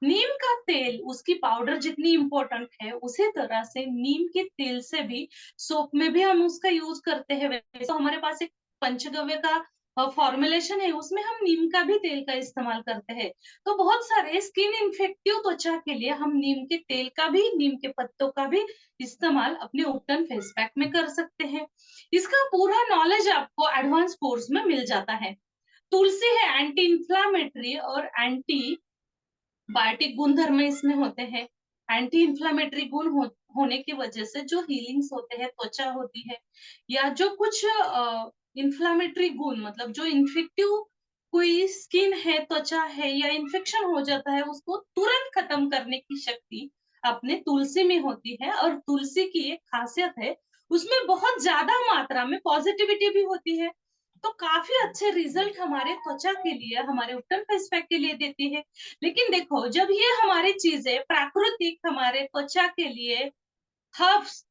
नीम का तेल, उसकी पाउडर जितनी इंपॉर्टेंट है, उसी तरह से नीम के तेल से भी सोप में भी हम उसका यूज करते हैं। वैसे तो हमारे पास एक पंचगव्य का फॉर्मुलेशन है, उसमें हम नीम का भी तेल का इस्तेमाल करते हैं। तो बहुत सारे स्किन इन्फेक्टिव त्वचा के लिए हम नीम के तेल का भी, नीम के पत्तों का भी इस्तेमाल अपने उपटन फेस पैक में कर सकते हैं। इसका पूरा नॉलेज आपको एडवांस कोर्स में मिल जाता है। तुलसी है, एंटी इंफ्लामेटरी और एंटी बायोटिक गुणधर्म इसमें होते हैं। एंटी इंफ्लामेटरी होने की वजह से जो हीलिंग्स होते हैं, त्वचा होती है, या जो कुछ इंफ्लामेटरी गुण, मतलब जो इन्फेक्टिव कोई स्किन है, त्वचा है, या इन्फेक्शन हो जाता है, उसको तुरंत खत्म करने की शक्ति अपने तुलसी में होती है। और तुलसी की एक खासियत है, उसमें बहुत ज्यादा मात्रा में पॉजिटिविटी भी होती है। तो काफी अच्छे रिजल्ट हमारे त्वचा के लिए, हमारे उपटन फेस पैक के लिए देती है। लेकिन देखो, जब ये हमारी चीजें प्राकृतिक हमारे त्वचा के लिए हर्ब्स,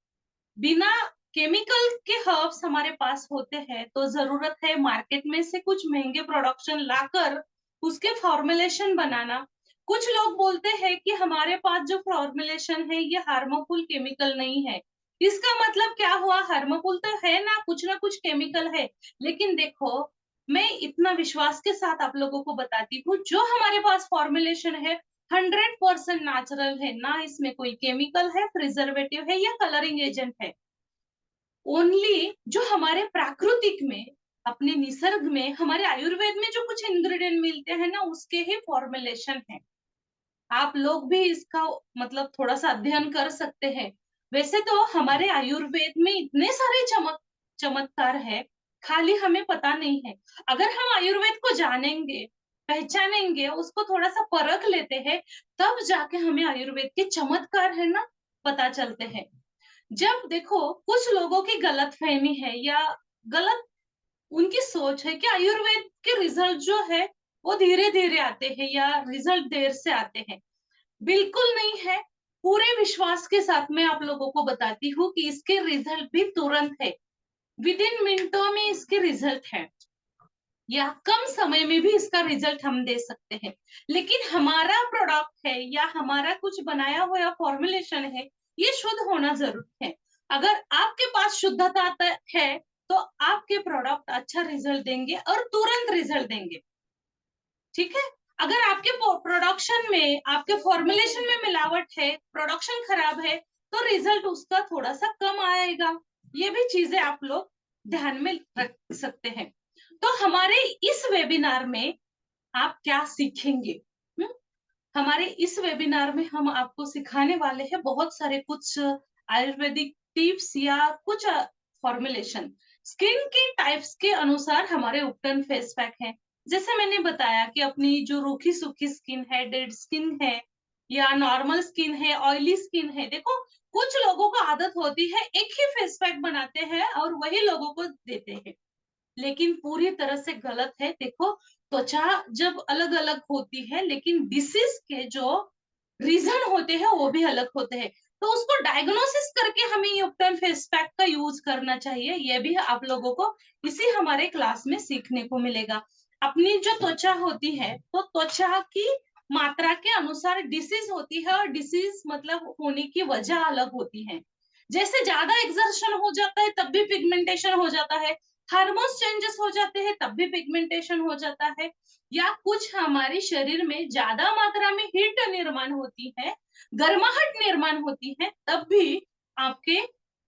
बिना केमिकल के हर्ब्स हमारे पास होते हैं, तो जरूरत है मार्केट में से कुछ महंगे प्रोडक्शन लाकर उसके फॉर्मुलेशन बनाना। कुछ लोग बोलते हैं कि हमारे पास जो फॉर्मुलेशन है ये हार्मफुल केमिकल नहीं है। इसका मतलब क्या हुआ? हार्मफुल तो है ना कुछ केमिकल है। लेकिन देखो, मैं इतना विश्वास के साथ आप लोगों को बताती हूँ, जो हमारे पास फॉर्मुलेशन है 100% नेचुरल है, ना इसमें कोई केमिकल है, प्रिजर्वेटिव है या कलरिंग एजेंट है। ओनली जो हमारे प्राकृतिक में, अपने निसर्ग में, हमारे आयुर्वेद में जो कुछ इंग्रेडिएंट मिलते हैं ना, उसके ही फॉर्मुलेशन है। आप लोग भी इसका मतलब थोड़ा सा अध्ययन कर सकते हैं। वैसे तो हमारे आयुर्वेद में इतने सारे चमत्कार है, खाली हमें पता नहीं है। अगर हम आयुर्वेद को जानेंगे, पहचानेंगे, उसको थोड़ा सा परख लेते हैं, तब जाके हमें आयुर्वेद के चमत्कार है ना पता चलते हैं। जब देखो, कुछ लोगों की गलतफहमी है या गलत उनकी सोच है कि आयुर्वेद के रिजल्ट जो है वो धीरे धीरे आते हैं या रिजल्ट देर से आते हैं। बिल्कुल नहीं है। पूरे विश्वास के साथ मैं आप लोगों को बताती हूँ कि इसके रिजल्ट भी तुरंत है, विद इन मिनटों में इसके रिजल्ट है, या कम समय में भी इसका रिजल्ट हम दे सकते हैं। लेकिन हमारा प्रोडक्ट है या हमारा कुछ बनाया हुआ फॉर्मुलेशन है, ये शुद्ध होना जरूरी है। अगर आपके पास शुद्धता है, तो आपके प्रोडक्ट अच्छा रिजल्ट देंगे और तुरंत रिजल्ट देंगे। ठीक है? अगर आपके प्रोडक्शन में, आपके फॉर्मुलेशन में मिलावट है, प्रोडक्शन खराब है, तो रिजल्ट उसका थोड़ा सा कम आएगा। ये भी चीजें आप लोग ध्यान में रख सकते हैं। तो हमारे इस वेबिनार में आप क्या सीखेंगे? हुँ? हमारे इस वेबिनार में हम आपको सिखाने वाले हैं बहुत सारे कुछ आयुर्वेदिक टिप्स या कुछ फॉर्मुलेशन। स्किन के टाइप्स के अनुसार हमारे उपटन फेस पैक हैं। जैसे मैंने बताया कि अपनी जो रूखी सूखी स्किन है, डेड स्किन है, या नॉर्मल स्किन है, ऑयली स्किन है, देखो कुछ लोगों को आदत होती है एक ही फेस पैक बनाते हैं और वही लोगों को देते हैं। लेकिन पूरी तरह से गलत है। देखो, त्वचा जब अलग अलग होती है, लेकिन डिसीज के जो रीजन होते हैं वो भी अलग होते हैं। तो उसको डायग्नोसिस करके हमें ये उपटन फेस पैक का यूज करना चाहिए। ये भी आप लोगों को इसी हमारे क्लास में सीखने को मिलेगा। अपनी जो त्वचा होती है, तो त्वचा की मात्रा के अनुसार डिसीज होती है, और डिसीज मतलब होने की वजह अलग होती है। जैसे ज्यादा एक्सर्शन हो जाता है तब भी पिगमेंटेशन हो जाता है, हार्मोन्स चेंजेस हो जाते हैं तब भी पिगमेंटेशन हो जाता है, या कुछ हमारे शरीर में ज्यादा मात्रा में हीट निर्माण होती है, गर्माहट निर्माण होती है, तब भी आपके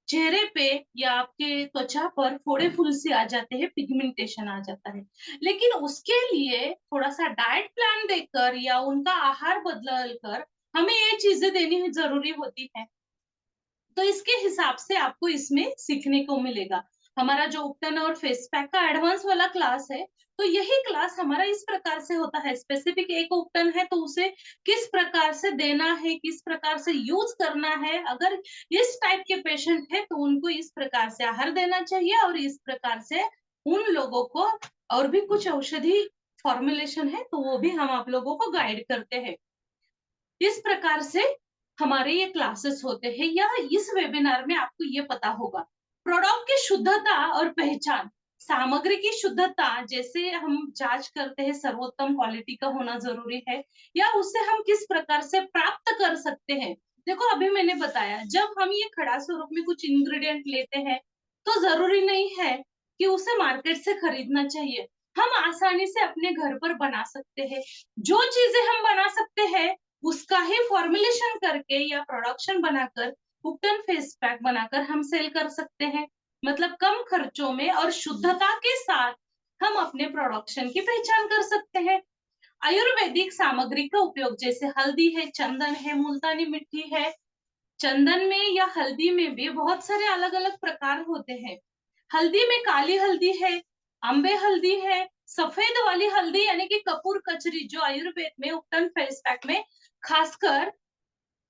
चेहरे पे या आपके त्वचा पर फोड़े फुल से आ जाते हैं, पिगमेंटेशन आ जाता है। लेकिन उसके लिए थोड़ा सा डाइट प्लान देकर या उनका आहार बदल कर हमें ये चीजें देनी जरूरी होती है। तो इसके हिसाब से आपको इसमें सीखने को मिलेगा। हमारा जो उपटन और फेस पैक का एडवांस वाला क्लास है, तो यही क्लास हमारा इस प्रकार से होता है। स्पेसिफिक एक उपटन है तो उसे किस प्रकार से देना है, किस प्रकार से यूज करना है, अगर इस टाइप के पेशेंट है तो उनको इस प्रकार से आहार देना चाहिए, और इस प्रकार से उन लोगों को और भी कुछ औषधि फॉर्मुलेशन है तो वो भी हम आप लोगों को गाइड करते हैं। इस प्रकार से हमारे ये क्लासेस होते हैं, या इस वेबिनार में आपको ये पता होगा प्रोडक्ट की शुद्धता और पहचान। सामग्री की शुद्धता, जैसे हम जांच करते हैं सर्वोत्तम क्वालिटी का होना जरूरी है, या उससे हम किस प्रकार से प्राप्त कर सकते हैं। देखो, अभी मैंने बताया, जब हम ये खड़ा स्वरूप में कुछ इंग्रेडिएंट लेते हैं तो जरूरी नहीं है कि उसे मार्केट से खरीदना चाहिए। हम आसानी से अपने घर पर बना सकते हैं। जो चीजें हम बना सकते हैं उसका ही फॉर्मुलेशन करके या प्रोडक्शन बनाकर उपटन फेस पैक बनाकर हम सेल कर सकते हैं। मतलब कम खर्चों में और शुद्धता के साथ हम अपने प्रोडक्शन की पहचान कर सकते हैं। आयुर्वेदिक सामग्री का उपयोग, जैसे हल्दी है, चंदन है, मुल्तानी मिट्टी है। चंदन में या हल्दी में भी बहुत सारे अलग अलग प्रकार होते हैं। हल्दी में काली हल्दी है, अम्बे हल्दी है, सफेद वाली हल्दी यानी कि कपूर कचरी, जो आयुर्वेद में उपटन फेस पैक में खासकर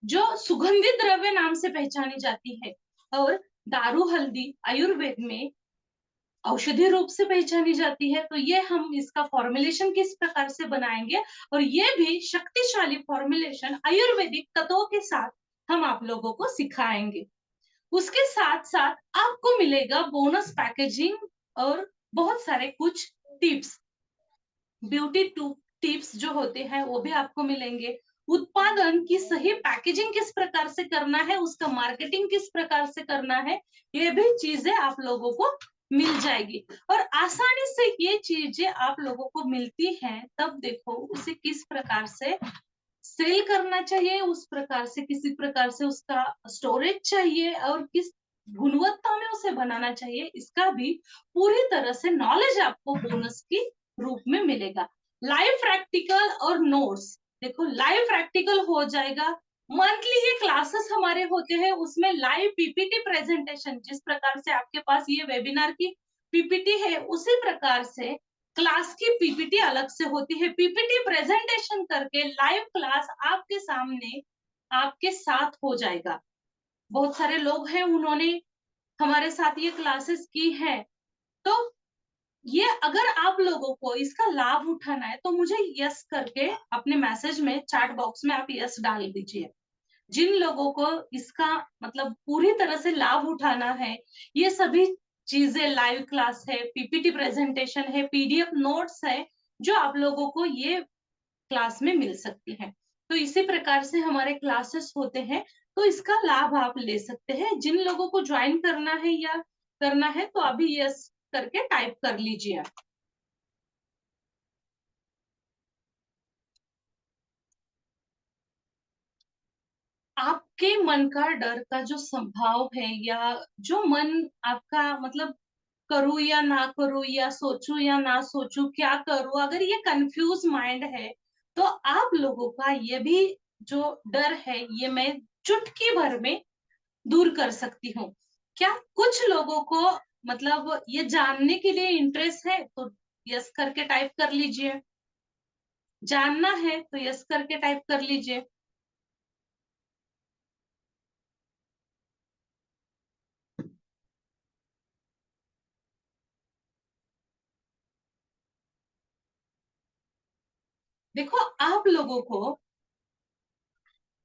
जो सुगंधित द्रव्य नाम से पहचानी जाती है, और दारू हल्दी आयुर्वेद में औषधि रूप से पहचानी जाती है। तो ये हम इसका फॉर्मुलेशन किस प्रकार से बनाएंगे, और ये भी शक्तिशाली फॉर्मुलेशन आयुर्वेदिक तत्वों के साथ हम आप लोगों को सिखाएंगे। उसके साथ साथ आपको मिलेगा बोनस पैकेजिंग और बहुत सारे कुछ टिप्स, ब्यूटी टिप्स जो होते हैं वो भी आपको मिलेंगे। उत्पादन की सही पैकेजिंग किस प्रकार से करना है, उसका मार्केटिंग किस प्रकार से करना है, ये भी चीजें आप लोगों को मिल जाएगी। और आसानी से ये चीजें आप लोगों को मिलती हैं, तब देखो उसे किस प्रकार से सेल करना चाहिए, उस प्रकार से किसी प्रकार से उसका स्टोरेज चाहिए, और किस गुणवत्ता में उसे बनाना चाहिए, इसका भी पूरी तरह से नॉलेज आपको बोनस की रूप में मिलेगा। लाइव प्रैक्टिकल और नोट्स, देखो लाइव प्रैक्टिकल हो जाएगा। मंथली ये क्लासेस हमारे होते हैं, उसमें लाइव पीपीटी प्रेजेंटेशन, जिस प्रकार से आपके पास ये वेबिनार की पीपीटी है उसी प्रकार से क्लास की पीपीटी अलग से होती है। पीपीटी प्रेजेंटेशन करके लाइव क्लास आपके सामने आपके साथ हो जाएगा। बहुत सारे लोग हैं, उन्होंने हमारे साथ ये क्लासेस की है। तो ये अगर आप लोगों को इसका लाभ उठाना है तो मुझे यस करके अपने मैसेज में चैट बॉक्स में आप यस डाल दीजिए। जिन लोगों को इसका मतलब पूरी तरह से लाभ उठाना है, ये सभी चीजें, लाइव क्लास है, पीपीटी प्रेजेंटेशन है, पीडीएफ नोट्स है, जो आप लोगों को ये क्लास में मिल सकती है। तो इसी प्रकार से हमारे क्लासेस होते हैं, तो इसका लाभ आप ले सकते हैं। जिन लोगों को ज्वाइन करना है या करना है तो अभी यस करके टाइप कर लीजिए। आपके मन का डर का जो संभाव है, या जो मन आपका मतलब करूं या ना करूं, या सोचूं या ना सोचूं, क्या करूं, अगर ये कंफ्यूज माइंड है तो आप लोगों का ये भी जो डर है ये मैं चुटकी भर में दूर कर सकती हूँ। क्या कुछ लोगों को मतलब ये जानने के लिए इंटरेस्ट है तो यस करके टाइप कर लीजिए। जानना है तो यस करके टाइप कर लीजिए। देखो आप लोगों को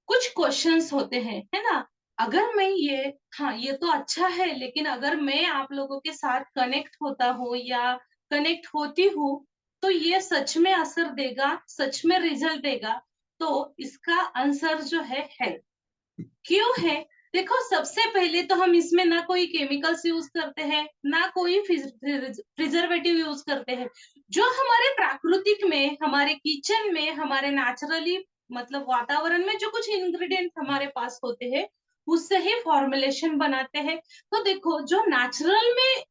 कुछ क्वेश्चंस होते हैं, है ना। अगर मैं ये, हाँ ये तो अच्छा है, लेकिन अगर मैं आप लोगों के साथ कनेक्ट होता हूँ या कनेक्ट होती हूँ तो ये सच में असर देगा, सच में रिजल्ट देगा। तो इसका आंसर जो है हेल्थ। क्यों है? देखो सबसे पहले तो हम इसमें ना कोई केमिकल्स यूज करते हैं, ना कोई प्रिजर्वेटिव यूज करते हैं। जो हमारे प्राकृतिक में, हमारे किचन में, हमारे नेचुरली मतलब वातावरण में जो कुछ इंग्रेडिएंट हमारे पास होते हैं उससे ही फॉर्मुलेशन बनाते हैं। तो देखो जो नेचुरल में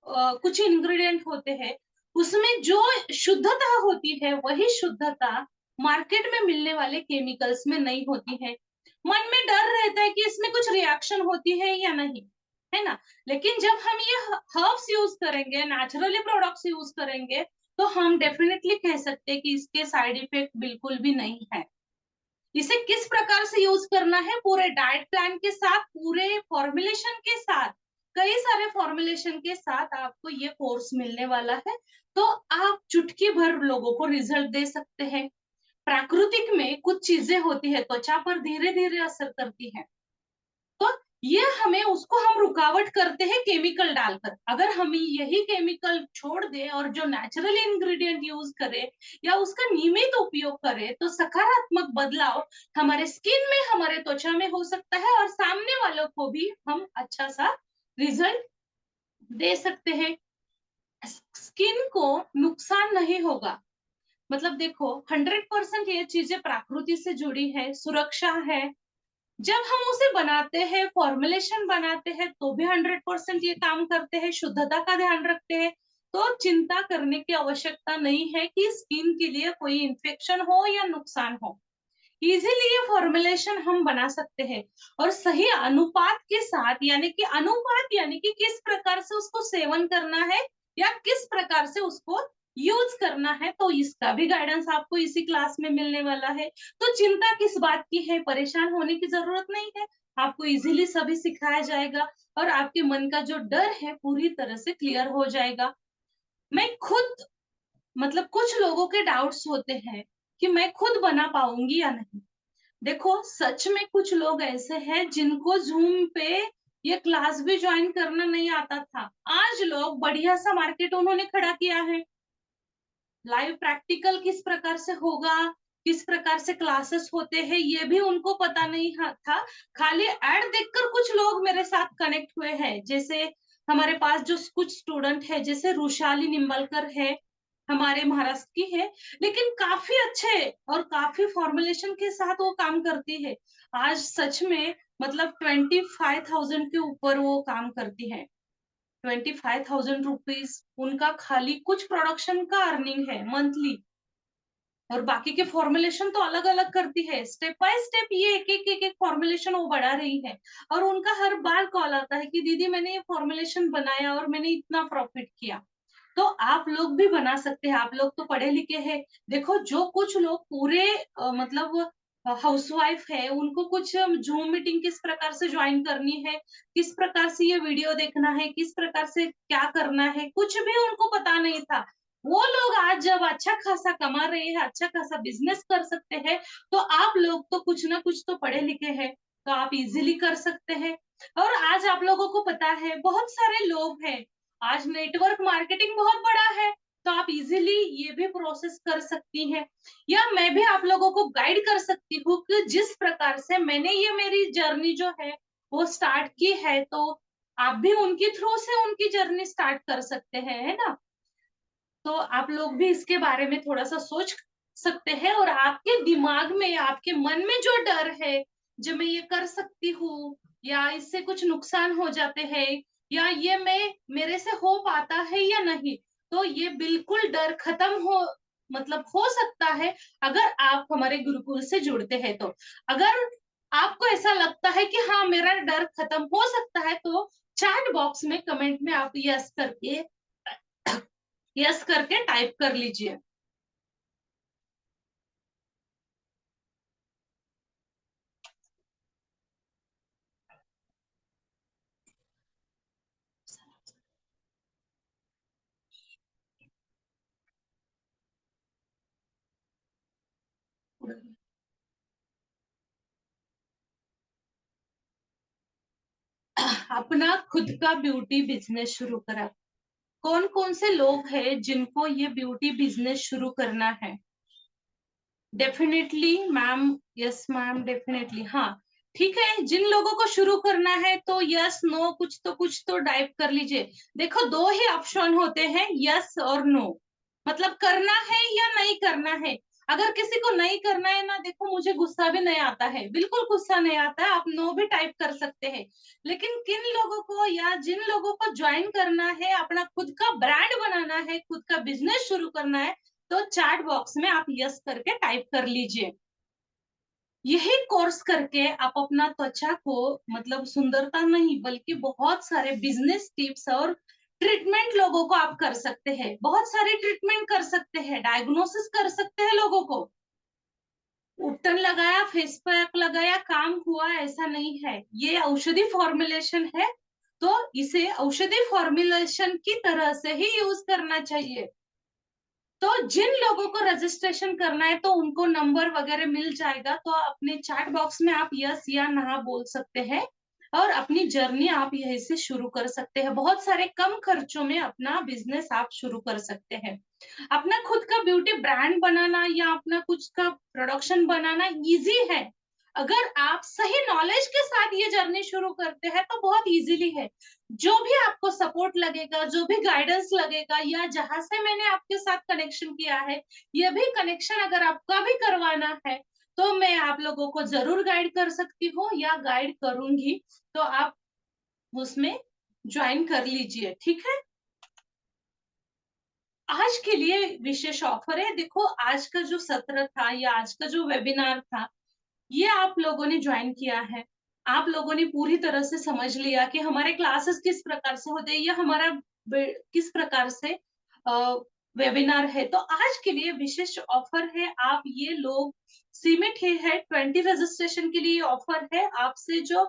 कुछ इंग्रेडिएंट होते हैं उसमें जो शुद्धता होती है वही शुद्धता मार्केट में मिलने वाले केमिकल्स में नहीं होती है। मन में डर रहता है कि इसमें कुछ रिएक्शन होती है या नहीं, है ना। लेकिन जब हम ये हर्ब्स यूज करेंगे, नेचुरली प्रोडक्ट्स यूज करेंगे, तो हम डेफिनेटली कह सकते हैं कि इसके साइड इफेक्ट बिल्कुल भी नहीं है। इसे किस प्रकार से यूज करना है, पूरे डाइट प्लान के साथ, पूरे फॉर्मुलेशन के साथ, कई सारे फॉर्मुलेशन के साथ आपको ये कोर्स मिलने वाला है। तो आप चुटकी भर लोगों को रिजल्ट दे सकते हैं। प्राकृतिक में कुछ चीजें होती है त्वचा पर धीरे धीरे असर करती है, तो ये हमें उसको हम रुकावट करते हैं केमिकल डालकर। अगर हम यही केमिकल छोड़ दें और जो नेचुरल इंग्रेडिएंट यूज करें या उसका नियमित उपयोग करें तो सकारात्मक बदलाव हमारे स्किन में, हमारे त्वचा में हो सकता है और सामने वालों को भी हम अच्छा सा रिजल्ट दे सकते हैं। स्किन को नुकसान नहीं होगा। मतलब देखो 100% ये चीजें प्रकृति से जुड़ी है, सुरक्षा है। जब हम उसे बनाते हैं, फॉर्मुलेशन बनाते हैं, तो भी 100% ये काम करते हैं, शुद्धता का ध्यान रखते हैं। तो चिंता करने की आवश्यकता नहीं है कि स्किन के लिए कोई इन्फेक्शन हो या नुकसान हो। इजीली ये फॉर्मुलेशन हम बना सकते हैं और सही अनुपात के साथ, यानी कि अनुपात यानी कि किस प्रकार से उसको सेवन करना है या किस प्रकार से उसको यूज करना है, तो इसका भी गाइडेंस आपको इसी क्लास में मिलने वाला है। तो चिंता किस बात की है, परेशान होने की जरूरत नहीं है। आपको इजीली सभी सिखाया जाएगा और आपके मन का जो डर है पूरी तरह से क्लियर हो जाएगा। मैं खुद मतलब कुछ लोगों के डाउट्स होते हैं कि मैं खुद बना पाऊंगी या नहीं। देखो सच में कुछ लोग ऐसे हैं जिनको जूम पे ये क्लास भी ज्वाइन करना नहीं आता था, आज लोग बढ़िया सा मार्केट उन्होंने खड़ा किया है। लाइव प्रैक्टिकल किस प्रकार से होगा, किस प्रकार से क्लासेस होते हैं ये भी उनको पता नहीं था। खाली एड देखकर कुछ लोग मेरे साथ कनेक्ट हुए हैं। जैसे हमारे पास जो कुछ स्टूडेंट है, जैसे रुशाली निम्बलकर है, हमारे महाराष्ट्र की है, लेकिन काफी अच्छे और काफी फॉर्मुलेशन के साथ वो काम करती है। आज सच में मतलब 25,000 के ऊपर वो काम करती है। 25,000 रुपीज उनका खाली कुछ प्रोडक्शन का अर्निंग है मंथली। और बाकी के फॉर्मुलेशन तो अलग अलग करती है, स्टेप बाय स्टेप ये एक एक फॉर्मुलेशन वो बढ़ा रही है। और उनका हर बार कॉल आता है कि दीदी मैंने ये फॉर्मुलेशन बनाया और मैंने इतना प्रॉफिट किया। तो आप लोग भी बना सकते हैं, आप लोग तो पढ़े लिखे हैं। देखो जो कुछ लोग पूरे मतलब हाउसवाइफ है उनको कुछ जूम मीटिंग किस प्रकार से ज्वाइन करनी है, किस प्रकार से ये वीडियो देखना है, किस प्रकार से क्या करना है, कुछ भी उनको पता नहीं था। वो लोग आज जब अच्छा खासा कमा रहे हैं, अच्छा खासा बिजनेस कर सकते हैं, तो आप लोग तो कुछ ना कुछ तो पढ़े लिखे हैं, तो आप इजीली कर सकते हैं। और आज आप लोगों को पता है बहुत सारे लोग हैं, आज नेटवर्क मार्केटिंग बहुत बड़ा है, तो आप इजीली ये भी प्रोसेस कर सकती हैं। या मैं भी आप लोगों को गाइड कर सकती हूँ कि जिस प्रकार से मैंने ये मेरी जर्नी जो है वो स्टार्ट की है, तो आप भी उनके थ्रू से उनकी जर्नी स्टार्ट कर सकते हैं, है ना। तो आप लोग भी इसके बारे में थोड़ा सा सोच सकते हैं और आपके दिमाग में, आपके मन में जो डर है, जो मैं ये कर सकती हूँ या इससे कुछ नुकसान हो जाते हैं या ये मैं मेरे से हो पाता है या नहीं, तो ये बिल्कुल डर खत्म हो, मतलब हो सकता है अगर आप हमारे गुरुकुल से जुड़ते हैं। तो अगर आपको ऐसा लगता है कि हाँ मेरा डर खत्म हो सकता है, तो चैट बॉक्स में कमेंट में आप यस करके टाइप कर लीजिए। अपना खुद का ब्यूटी बिजनेस शुरू करा। कौन कौन से लोग हैं जिनको ये ब्यूटी बिजनेस शुरू करना है? Definitely ma'am, yes ma'am, definitely, हाँ। ठीक है, जिन लोगों को शुरू करना है तो यस नो कुछ तो टाइप कर लीजिए। देखो, दो ही ऑप्शन होते हैं, यस और नो। मतलब करना है या नहीं करना है। अगर किसी को नहीं करना है ना, देखो मुझे गुस्सा भी नहीं आता है, बिल्कुल गुस्सा नहीं आता है, आप नो भी टाइप कर सकते हैं। लेकिन किन लोगों को या जिन लोगों को ज्वाइन करना है, अपना खुद का ब्रांड बनाना है, खुद का बिजनेस शुरू करना है, तो चैट बॉक्स में आप यस करके टाइप कर लीजिए। यही कोर्स करके आप अपना त्वचा को, मतलब सुंदरता नहीं बल्कि बहुत सारे बिजनेस टिप्स और ट्रीटमेंट लोगों को आप कर सकते हैं। बहुत सारे ट्रीटमेंट कर सकते हैं, डायग्नोसिस कर सकते हैं लोगों को। उपटन लगाया, फेस पैक लगाया, काम हुआ, ऐसा नहीं है। ये औषधि फॉर्मुलेशन है, तो इसे औषधि फॉर्मुलेशन की तरह से ही यूज करना चाहिए। तो जिन लोगों को रजिस्ट्रेशन करना है तो उनको नंबर वगैरह मिल जाएगा, तो अपने चैट बॉक्स में आप यस या ना बोल सकते हैं और अपनी जर्नी आप यहीं से शुरू कर सकते हैं। बहुत सारे कम खर्चों में अपना बिजनेस आप शुरू कर सकते हैं। अपना खुद का ब्यूटी ब्रांड बनाना या अपना कुछ का प्रोडक्शन बनाना इजी है। अगर आप सही नॉलेज के साथ ये जर्नी शुरू करते हैं तो बहुत इजीली है। जो भी आपको सपोर्ट लगेगा, जो भी गाइडेंस लगेगा, या जहां से मैंने आपके साथ कनेक्शन किया है, ये भी कनेक्शन अगर आपका भी करवाना है तो मैं आप लोगों को जरूर गाइड कर सकती हूँ या गाइड करूंगी। तो आप उसमें ज्वाइन कर लीजिए, ठीक है। आज के लिए विशेष ऑफर है। देखो, आज का जो सत्र था या आज का जो वेबिनार था, ये आप लोगों ने ज्वाइन किया है, आप लोगों ने पूरी तरह से समझ लिया कि हमारे क्लासेस किस प्रकार से होते हैं या हमारा किस प्रकार से वेबिनार है। तो आज के लिए विशेष ऑफर है, आप ये लोग सीमित ही है, 20 रजिस्ट्रेशन के लिए ऑफर है। आपसे जो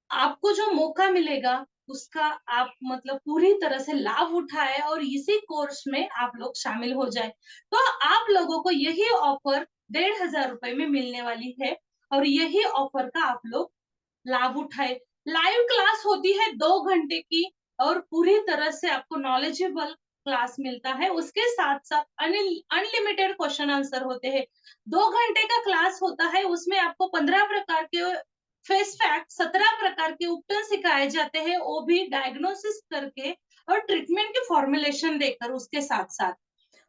आपको जो मौका मिलेगा उसका आप मतलब पूरी तरह से लाभ उठाए और इसी कोर्स में आप लोग शामिल हो जाए। तो आप लोगों को यही ऑफर 1500 रुपए में मिलने वाली है और यही ऑफर का आप लोग लाभ उठाए। लाइव क्लास होती है 2 घंटे की और पूरी तरह से आपको नॉलेजेबल क्लास मिलता है। उसके साथ साथ अनलिमिटेड क्वेश्चन आंसर होते हैं। 2 घंटे का क्लास होता है, उसमें आपको 15 प्रकार के फेस फैक्ट, 17 प्रकार के उपटन सिखाए जाते हैं, वो भी डायग्नोसिस करके और ट्रीटमेंट की फॉर्मुलेशन देकर। उसके साथ साथ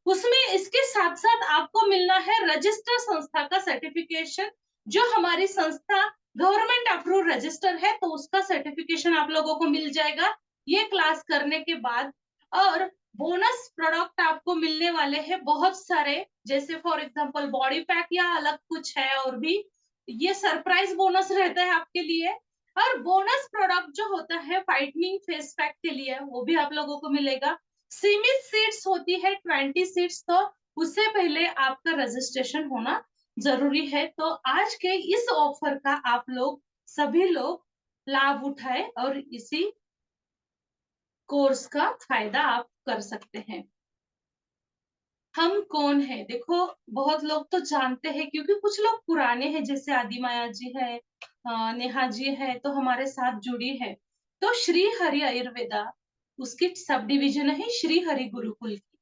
उसमें इसके साथ साथ आपको मिलना है रजिस्टर संस्था का सर्टिफिकेशन। जो हमारी संस्था गवर्नमेंट अप्रूव रजिस्टर है, तो उसका सर्टिफिकेशन आप लोगों को मिल जाएगा ये क्लास करने के बाद। और बोनस प्रोडक्ट आपको मिलने वाले हैं बहुत सारे, जैसे फॉर एग्जांपल बॉडी पैक या अलग कुछ है और भी। ये सरप्राइज बोनस रहता है आपके लिए। और बोनस प्रोडक्ट जो होता है फाइटनिंग फेस पैक के लिए, वो भी आप लोगों को मिलेगा। सीमित सीट्स होती है, 20 सीट्स, तो उससे पहले आपका रजिस्ट्रेशन होना जरूरी है। तो आज के इस ऑफर का आप लोग सभी लोग लाभ उठाए और इसी कोर्स का फायदा आप कर सकते हैं। हम कौन है? देखो, बहुत लोग तो जानते हैं क्योंकि कुछ लोग पुराने हैं, जैसे आदि माया जी है, नेहा जी है, तो हमारे साथ जुड़ी है। तो श्री हरि आयुर्वेदा, उसकी सब डिवीजन है श्री हरि गुरुकुल की।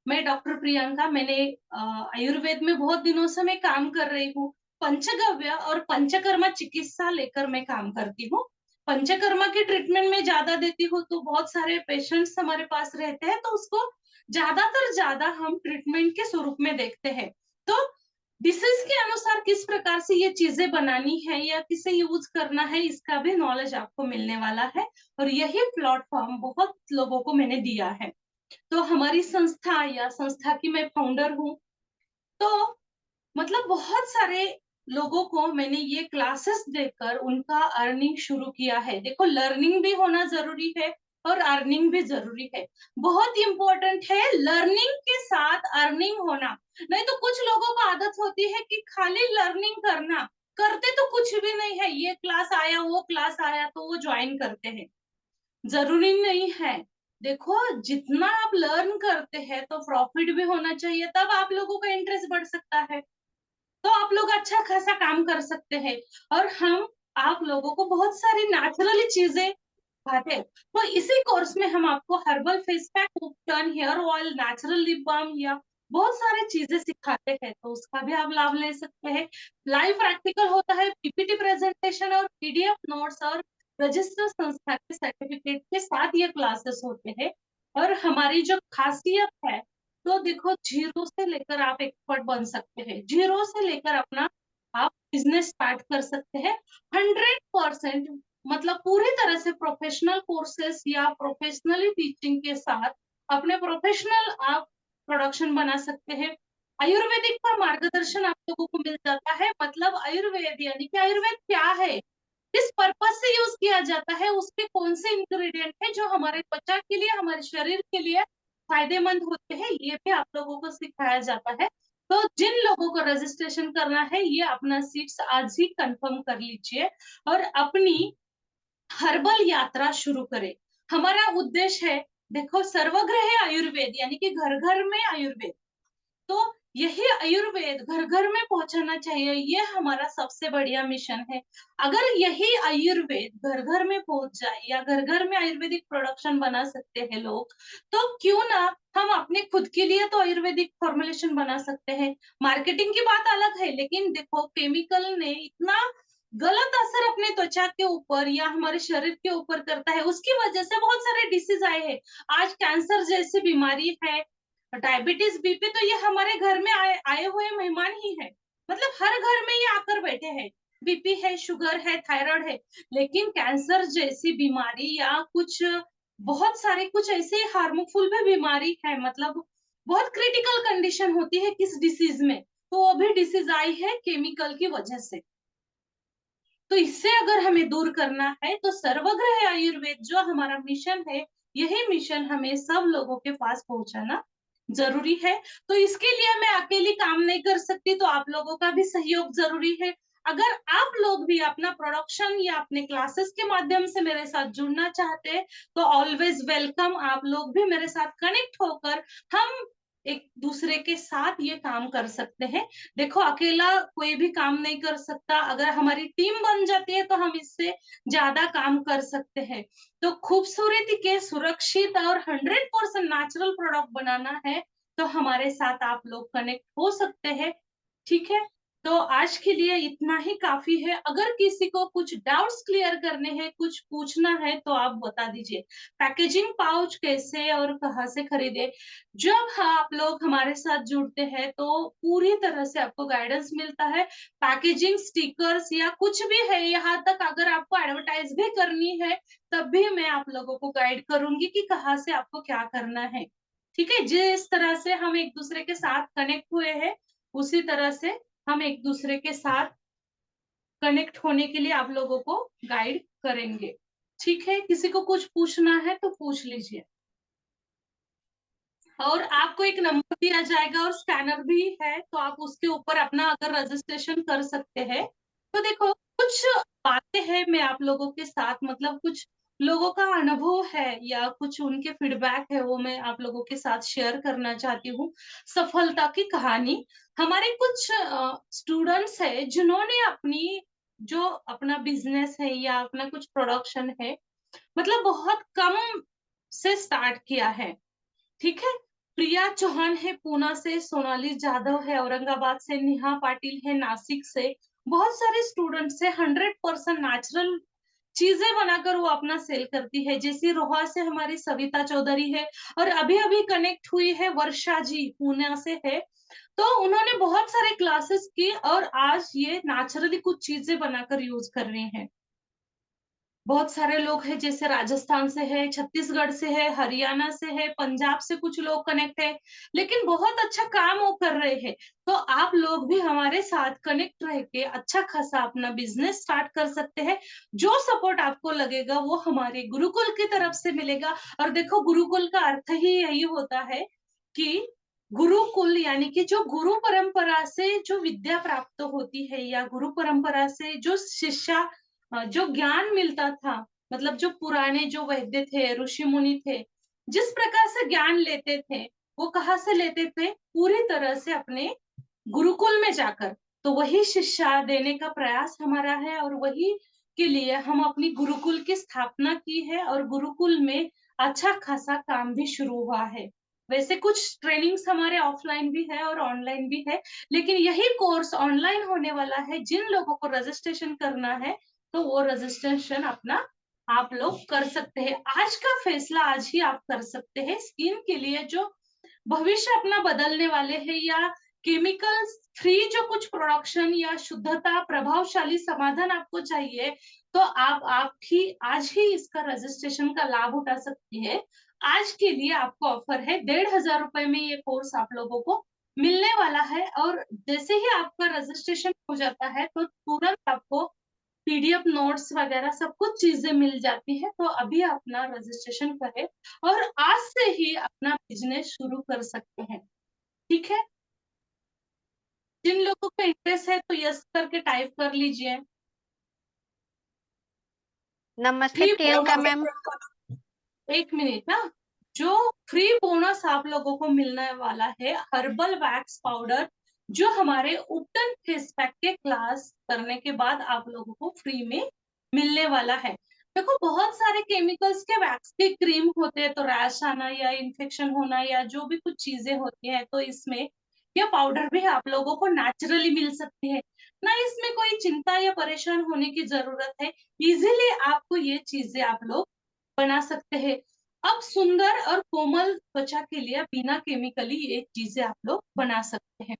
मैं डॉक्टर प्रियंका, मैंने आयुर्वेद में बहुत दिनों से मैं काम कर रही हूँ। पंचगव्य और पंचकर्मा चिकित्सा लेकर मैं काम करती हूँ। पंचकर्मा की ट्रीटमेंट में ज्यादा देती हूँ, तो बहुत सारे पेशेंट्स हमारे पास रहते हैं, तो उसको ज्यादा हम ट्रीटमेंट के स्वरूप में देखते हैं। तो डिसीज के अनुसार किस प्रकार से ये चीजें बनानी है या किसे यूज करना है, इसका भी नॉलेज आपको मिलने वाला है। और यही प्लेटफॉर्म बहुत लोगों को मैंने दिया है। तो हमारी संस्था या संस्था की मैं फाउंडर हूँ, तो मतलब बहुत सारे लोगों को मैंने ये क्लासेस देकर उनका अर्निंग शुरू किया है। देखो, लर्निंग भी होना जरूरी है और अर्निंग भी जरूरी है। बहुत इंपॉर्टेंट है लर्निंग के साथ अर्निंग होना। नहीं तो कुछ लोगों को आदत होती है कि खाली लर्निंग करना, करते तो कुछ भी नहीं है, ये क्लास आया वो क्लास आया तो वो ज्वाइन करते हैं। जरूरी नहीं है। देखो, जितना आप लर्न करते हैं तो प्रॉफिट भी होना चाहिए, तब आप लोगों का इंटरेस्ट बढ़ सकता है, तो आप लोग अच्छा खासा काम कर सकते हैं। और हम आप लोगों को बहुत सारी नेचुरली चीजें सिखाते हैं। तो इसी कोर्स में हम आपको herbal face pack, turn hair oil, natural lip balm या बहुत सारे चीजें सिखाते हैं, तो उसका भी आप लाभ ले सकते हैं। लाइव प्रैक्टिकल होता है, पीपीटी प्रेजेंटेशन और पीडीएफ नोट्स और रजिस्टर संस्था के सर्टिफिकेट के साथ ये क्लासेस होते हैं। और हमारी जो खासियत है, तो देखो जीरो से लेकर आप एक्सपर्ट बन सकते हैं, जीरो से लेकर अपना आप बिजनेस स्टार्ट कर सकते हैं। 100% मतलब पूरी तरह से प्रोफेशनल कोर्सेस या प्रोफेशनली टीचिंग के साथ अपने प्रोफेशनल आप प्रोडक्शन बना सकते हैं। आयुर्वेदिक का मार्गदर्शन आप लोगों को मिल जाता है। मतलब आयुर्वेद यानी कि आयुर्वेद क्या है, किस पर्पज से यूज किया जाता है, उसके कौन से इंग्रेडिएंट है जो हमारे त्वचा के लिए, हमारे शरीर के लिए फायदेमंद होते हैं, ये भी आप लोगों को सिखाया जाता है। तो जिन लोगों को रजिस्ट्रेशन करना है, ये अपना सीट्स आज ही कंफर्म कर लीजिए और अपनी हर्बल यात्रा शुरू करें। हमारा उद्देश्य है, देखो, सर्वग्रह आयुर्वेद यानी कि घर घर में आयुर्वेद। तो यही आयुर्वेद घर घर में पहुंचाना चाहिए, ये हमारा सबसे बढ़िया मिशन है। अगर यही आयुर्वेद घर घर में पहुंच जाए या घर घर में आयुर्वेदिक प्रोडक्शन बना सकते हैं लोग, तो क्यों ना हम अपने खुद के लिए तो आयुर्वेदिक फॉर्मुलेशन बना सकते हैं। मार्केटिंग की बात अलग है, लेकिन देखो केमिकल ने इतना गलत असर अपने त्वचा के ऊपर या हमारे शरीर के ऊपर करता है, उसकी वजह से बहुत सारे डिसीज आए हैं। आज कैंसर जैसी बीमारी है, डायबिटीज, बीपी, तो ये हमारे घर में आए हुए मेहमान ही है। मतलब हर घर में ये आकर बैठे हैं। बीपी है, शुगर है, थायराइड है, लेकिन कैंसर जैसी बीमारी या कुछ बहुत सारे कुछ ऐसे हार्मफुल भी बीमारी है, मतलब बहुत क्रिटिकल कंडीशन होती है किस डिसीज में, तो वो भी डिसीज आई है केमिकल की वजह से। तो इससे अगर हमें दूर करना है, तो सर्वग्रह आयुर्वेद जो हमारा मिशन है, यही मिशन हमें सब लोगों के पास पहुंचाना जरूरी है। तो इसके लिए मैं अकेली काम नहीं कर सकती, तो आप लोगों का भी सहयोग जरूरी है। अगर आप लोग भी अपना प्रोडक्शन या अपने क्लासेस के माध्यम से मेरे साथ जुड़ना चाहते हैं, तो ऑलवेज वेलकम। आप लोग भी मेरे साथ कनेक्ट होकर हम एक दूसरे के साथ ये काम कर सकते हैं। देखो अकेला कोई भी काम नहीं कर सकता, अगर हमारी टीम बन जाती है तो हम इससे ज्यादा काम कर सकते हैं। तो खूबसूरती के सुरक्षित और 100% नेचुरल प्रोडक्ट बनाना है, तो हमारे साथ आप लोग कनेक्ट हो सकते हैं। ठीक है, तो आज के लिए इतना ही काफी है। अगर किसी को कुछ डाउट्स क्लियर करने हैं, कुछ पूछना है, तो आप बता दीजिए। पैकेजिंग पाउच कैसे और कहाँ से खरीदे, जब आप लोग हमारे साथ जुड़ते हैं तो पूरी तरह से आपको गाइडेंस मिलता है। पैकेजिंग, स्टिकर्स या कुछ भी है, यहाँ तक अगर आपको एडवर्टाइज भी करनी है, तब भी मैं आप लोगों को गाइड करूंगी कि कहाँ से आपको क्या करना है। ठीक है, जिस तरह से हम एक दूसरे के साथ कनेक्ट हुए हैं, उसी तरह से हम एक दूसरे के साथ कनेक्ट होने के लिए आप लोगों को गाइड करेंगे। ठीक है, किसी को कुछ पूछना है तो पूछ लीजिए। और आपको एक नंबर दिया जाएगा और स्कैनर भी है, तो आप उसके ऊपर अपना अगर रजिस्ट्रेशन कर सकते हैं। तो देखो कुछ बातें हैं मैं आप लोगों के साथ, मतलब कुछ लोगों का अनुभव है या कुछ उनके फीडबैक है, वो मैं आप लोगों के साथ शेयर करना चाहती हूँ। सफलता की कहानी। हमारे कुछ स्टूडेंट्स है जिन्होंने अपनी जो अपना बिजनेस है या अपना कुछ प्रोडक्शन है, मतलब बहुत कम से स्टार्ट किया है। ठीक है, प्रिया चौहान है पूना से, सोनाली जाधव है औरंगाबाद से, नेहा पाटिल है नासिक से। बहुत सारे स्टूडेंट्स है, 100% नेचुरल चीजें बनाकर वो अपना सेल करती है। जैसे रोहा से हमारी सविता चौधरी है, और अभी अभी कनेक्ट हुई है वर्षा जी, पूना से है। तो उन्होंने बहुत सारे क्लासेस की और आज ये नेचुरली कुछ चीजें बनाकर यूज कर रहे हैं। बहुत सारे लोग हैं, जैसे राजस्थान से है, छत्तीसगढ़ से है, हरियाणा से है, पंजाब से कुछ लोग कनेक्ट है, लेकिन बहुत अच्छा काम वो कर रहे हैं। तो आप लोग भी हमारे साथ कनेक्ट रह के अच्छा खासा अपना बिजनेस स्टार्ट कर सकते हैं। जो सपोर्ट आपको लगेगा वो हमारे गुरुकुल की तरफ से मिलेगा। और देखो गुरुकुल का अर्थ ही यही होता है कि गुरुकुल यानी कि जो गुरु परंपरा से जो विद्या प्राप्त होती है, या गुरु परंपरा से जो शिक्षा, जो ज्ञान मिलता था, मतलब जो पुराने जो वैद्य थे, ऋषि मुनि थे, जिस प्रकार से ज्ञान लेते थे, वो कहाँ से लेते थे, पूरी तरह से अपने गुरुकुल में जाकर। तो वही शिक्षा देने का प्रयास हमारा है, और वही के लिए हम अपनी गुरुकुल की स्थापना की है और गुरुकुल में अच्छा खासा काम भी शुरू हुआ है। वैसे कुछ ट्रेनिंग्स हमारे ऑफलाइन भी है और ऑनलाइन भी है, लेकिन यही कोर्स ऑनलाइन होने वाला है। जिन लोगों को रजिस्ट्रेशन करना है तो वो रजिस्ट्रेशन अपना आप लोग कर सकते हैं। आज का फैसला आज ही आप कर सकते हैं। स्किन के लिए जो भविष्य अपना बदलने वाले हैं या केमिकल फ्री जो कुछ प्रोडक्शन या शुद्धता प्रभावशाली समाधान आपको चाहिए, तो आप ही आज ही इसका रजिस्ट्रेशन का लाभ उठा सकती है। आज के लिए आपको ऑफर है, 1500 में ये कोर्स आप लोगों को मिलने वाला है। और जैसे ही आपका रजिस्ट्रेशन हो जाता है तो तुरंत आपको पीडीएफ नोट्स वगैरह सब कुछ चीजें मिल जाती है। तो अभी अपना रजिस्ट्रेशन करें और आज से ही अपना बिजनेस शुरू कर सकते हैं। ठीक है, जिन लोगों को इंटरेस्ट है तो यस करके टाइप कर लीजिए। नमस्ते फ्री प्रियंका मैम। एक मिनट ना, जो फ्री बोनस आप लोगों को मिलने वाला है, हर्बल वैक्स पाउडर, जो हमारे उपटन फेस पैक के क्लास करने के बाद आप लोगों को फ्री में मिलने वाला है। देखो बहुत सारे केमिकल्स के वैक्स के क्रीम होते हैं, तो रैश आना या इन्फेक्शन होना या जो भी कुछ चीजें होती है, तो इसमें यह पाउडर भी आप लोगों को नेचुरली मिल सकती है ना। इसमें कोई चिंता या परेशान होने की जरूरत है। इजीली आपको ये चीजें आप लोग बना सकते हैं। अब सुंदर और कोमल त्वचा के लिए बिना केमिकली ये चीजें आप लोग बना सकते हैं।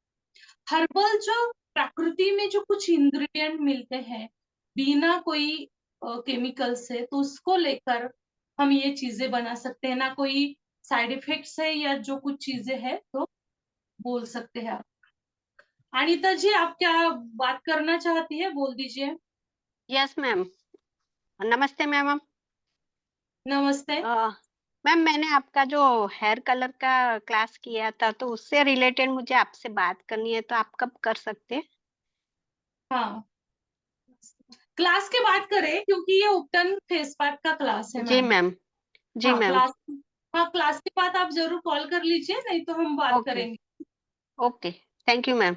हर्बल जो प्रकृति में जो कुछ इंग्रेडिएंट मिलते हैं बिना कोई केमिकल से, तो उसको लेकर हम ये चीजें बना सकते हैं। ना कोई साइड इफेक्ट्स है या जो कुछ चीजें हैं, तो बोल सकते हैं आप। अनीता जी, आप क्या बात करना चाहती है, बोल दीजिए। Yes ma'am. नमस्ते मैम। नमस्ते। मैम मैंने आपका जो हेयर कलर का क्लास किया था तो उससे रिलेटेड मुझे आपसे बात करनी है, तो आप कब कर सकते हैं? हाँ, क्लास के बात करें क्योंकि ये उपटन फेस पैक का क्लास है जी मैम। मैम। जी हाँ मैम। क्लास, हाँ क्लास के बाद आप जरूर कॉल कर लीजिए, नहीं तो हम बात ओके। करेंगे। ओके। Thank you ma'am.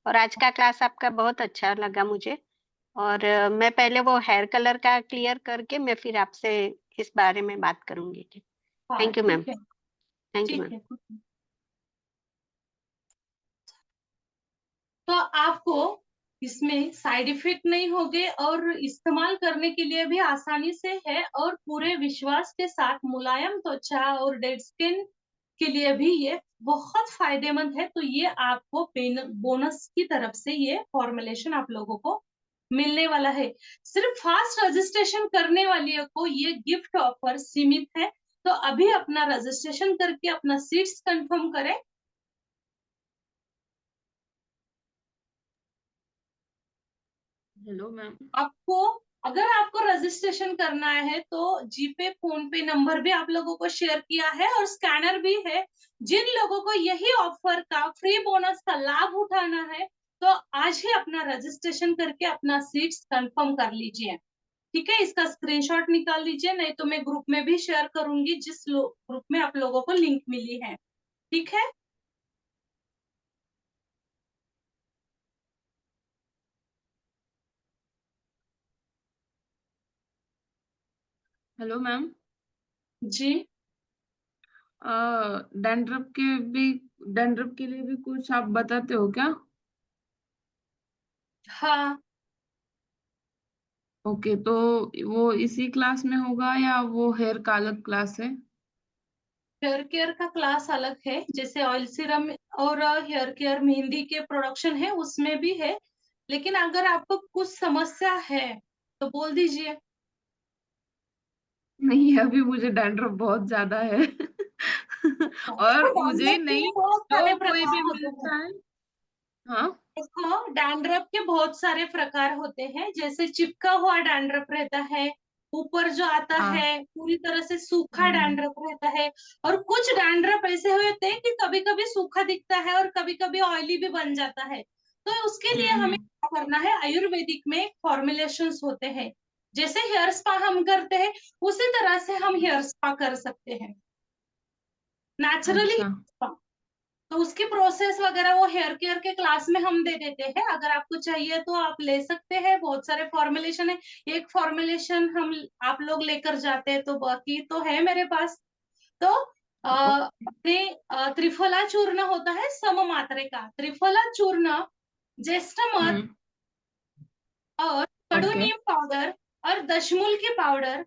और आज का क्लास आपका बहुत अच्छा लगा मुझे। और मैं पहले वो हेयर कलर का क्लियर करके मैं फिर आपसे इस बारे में बात करूंगी। हाँ थैंक यू मैम। ठीक है। थैंक यू ठीक मैम। है, तो आपको इसमें साइड इफेक्ट नहीं होंगे और इस्तेमाल करने के लिए भी आसानी से है, और पूरे विश्वास के साथ मुलायम त्वचा और डेड स्किन के लिए भी ये बहुत फायदेमंद है। तो ये आपको बोनस की तरफ से ये फॉर्मुलेशन आप लोगों को मिलने वाला है। सिर्फ फास्ट रजिस्ट्रेशन करने वाले को ये गिफ्ट ऑफर सीमित है। तो अभी अपना रजिस्ट्रेशन करके अपना सीट्स कंफर्म करें। Hello ma'am. आपको, अगर आपको रजिस्ट्रेशन करना है तो जीपे फोन पे नंबर भी आप लोगों को शेयर किया है और स्कैनर भी है। जिन लोगों को यही ऑफर का फ्री बोनस का लाभ उठाना है, तो आज ही अपना रजिस्ट्रेशन करके अपना सीट्स कंफर्म कर लीजिए। ठीक है, इसका स्क्रीनशॉट निकाल लीजिए, नहीं तो मैं ग्रुप में भी शेयर करूंगी, जिस ग्रुप में आप लोगों को लिंक मिली है। ठीक है, हेलो मैम। जी डैंड्रफ के भी डैंड्रफ के लिए भी कुछ आप बताते हो क्या? हाँ। ओके, तो वो इसी क्लास में होगा या वो हेयर का अलग क्लास है? हेयर केयर का क्लास अलग है, जैसे ऑयल सीरम और हेयर केयर मेहंदी के प्रोडक्शन है उसमें भी है। लेकिन अगर आपको कुछ समस्या है तो बोल दीजिए। नहीं, अभी मुझे डैंड्रफ बहुत ज्यादा है। और मुझे ही डैंड्रफ के नहीं, बहुत जो सारे कोई प्रकार भी होते हैं। मिलता है। हाँ। देखो डैंड्रफ के बहुत सारे प्रकार होते हैं, जैसे चिपका हुआ डैंड्रफ रहता है, ऊपर जो आता हाँ। है पूरी तरह से सूखा हम्म। डैंड्रफ रहता है, और कुछ डैंड्रफ ऐसे होते हैं कि कभी कभी सूखा दिखता है और कभी कभी ऑयली भी बन जाता है। तो उसके लिए हमें हम्म। क्या करना है, आयुर्वेदिक में फॉर्मुलेशंस होते हैं। जैसे हेयर स्पा हम करते हैं, उसी तरह से हम हेयर स्पा कर सकते हैं नेचुरली। अच्छा। तो उसकी प्रोसेस वगैरह वो हेयर केयर के क्लास में हम दे देते हैं। अगर आपको चाहिए तो आप ले सकते हैं, बहुत सारे फॉर्मुलेशन है। एक फॉर्मुलेशन हम आप लोग लेकर जाते हैं, तो बाकी तो है मेरे पास। तो अपने त्रिफला चूर्ण होता है सम मात्रे का, त्रिफला चूर्ण, ज्येष्ठ मध हम्म। और ओके। कडू नीम पाउडर और दशमूल की पाउडर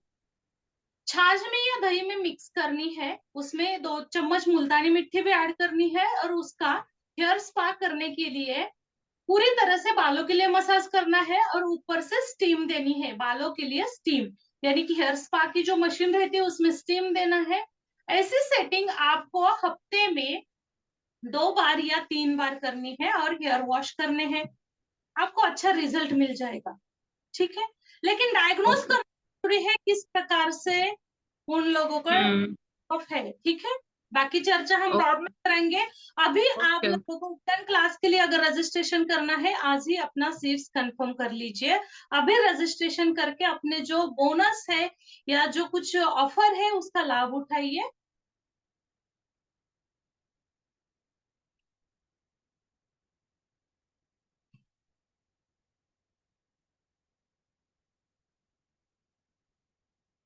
छाछ में या दही में मिक्स करनी है। उसमें 2 चम्मच मुल्तानी मिट्टी भी ऐड करनी है, और उसका हेयर स्पा करने के लिए पूरी तरह से बालों के लिए मसाज करना है, और ऊपर से स्टीम देनी है। बालों के लिए स्टीम, यानी कि हेयर स्पा की जो मशीन रहती है उसमें स्टीम देना है। ऐसी सेटिंग आपको हफ्ते में 2 बार या 3 बार करनी है, और हेयर वॉश करने हैं। आपको अच्छा रिजल्ट मिल जाएगा। ठीक है, लेकिन डायग्नोस ओके। करना जरूरी है किस प्रकार से उन लोगों का हम्म। ऑफ है। ठीक है, बाकी चर्चा हम ओ- बाद में करेंगे। अभी आप ओके। लोगों को 10 क्लास के लिए अगर रजिस्ट्रेशन करना है, आज ही अपना सीट्स कंफर्म कर लीजिए। अभी रजिस्ट्रेशन करके अपने जो बोनस है या जो कुछ ऑफर है उसका लाभ उठाइए।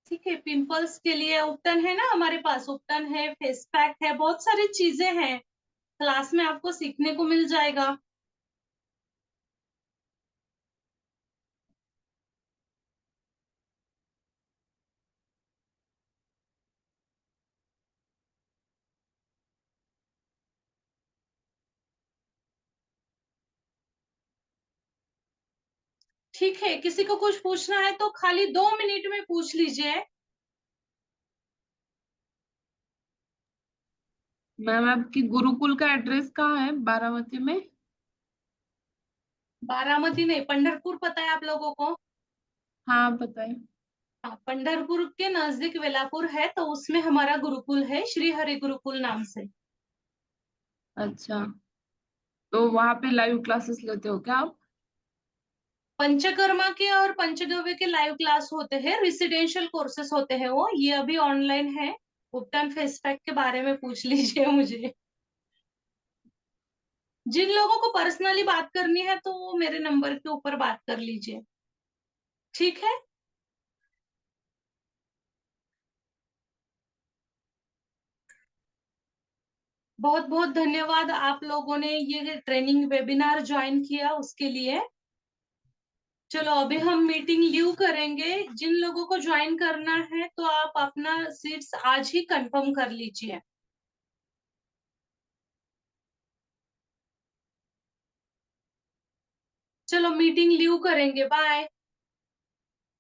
ठीक है, पिंपल्स के लिए उपटन है ना हमारे पास, उपटन है, फेस पैक है, बहुत सारी चीजें हैं। क्लास में आपको सीखने को मिल जाएगा। ठीक है, किसी को कुछ पूछना है तो खाली 2 मिनट में पूछ लीजिए। मैम आपकी गुरुकुल का एड्रेस कहाँ है, बारामती में? बारामती नहीं, पंढरपुर पता है आप लोगों को? हाँ बताइए। हाँ, पंढरपुर के नजदीक वेलापुर है, तो उसमें हमारा गुरुकुल है, श्री हरि गुरुकुल नाम से। अच्छा, तो वहाँ पे लाइव क्लासेस लेते हो क्या आप? पंचकर्मा के और पंचगव्य के लाइव क्लास होते हैं, रेसिडेंशियल कोर्सेस होते हैं वो, ये अभी ऑनलाइन है। उपटन फेस पैक के बारे में पूछ लीजिए मुझे। जिन लोगों को पर्सनली बात करनी है तो वो मेरे नंबर के ऊपर बात कर लीजिए। ठीक है, बहुत बहुत धन्यवाद आप लोगों ने ये ट्रेनिंग वेबिनार ज्वाइन किया उसके लिए। चलो अभी हम मीटिंग लीव करेंगे। जिन लोगों को ज्वाइन करना है तो आप अपना सीट्स आज ही कंफर्म कर लीजिए। चलो मीटिंग लीव करेंगे, बाय।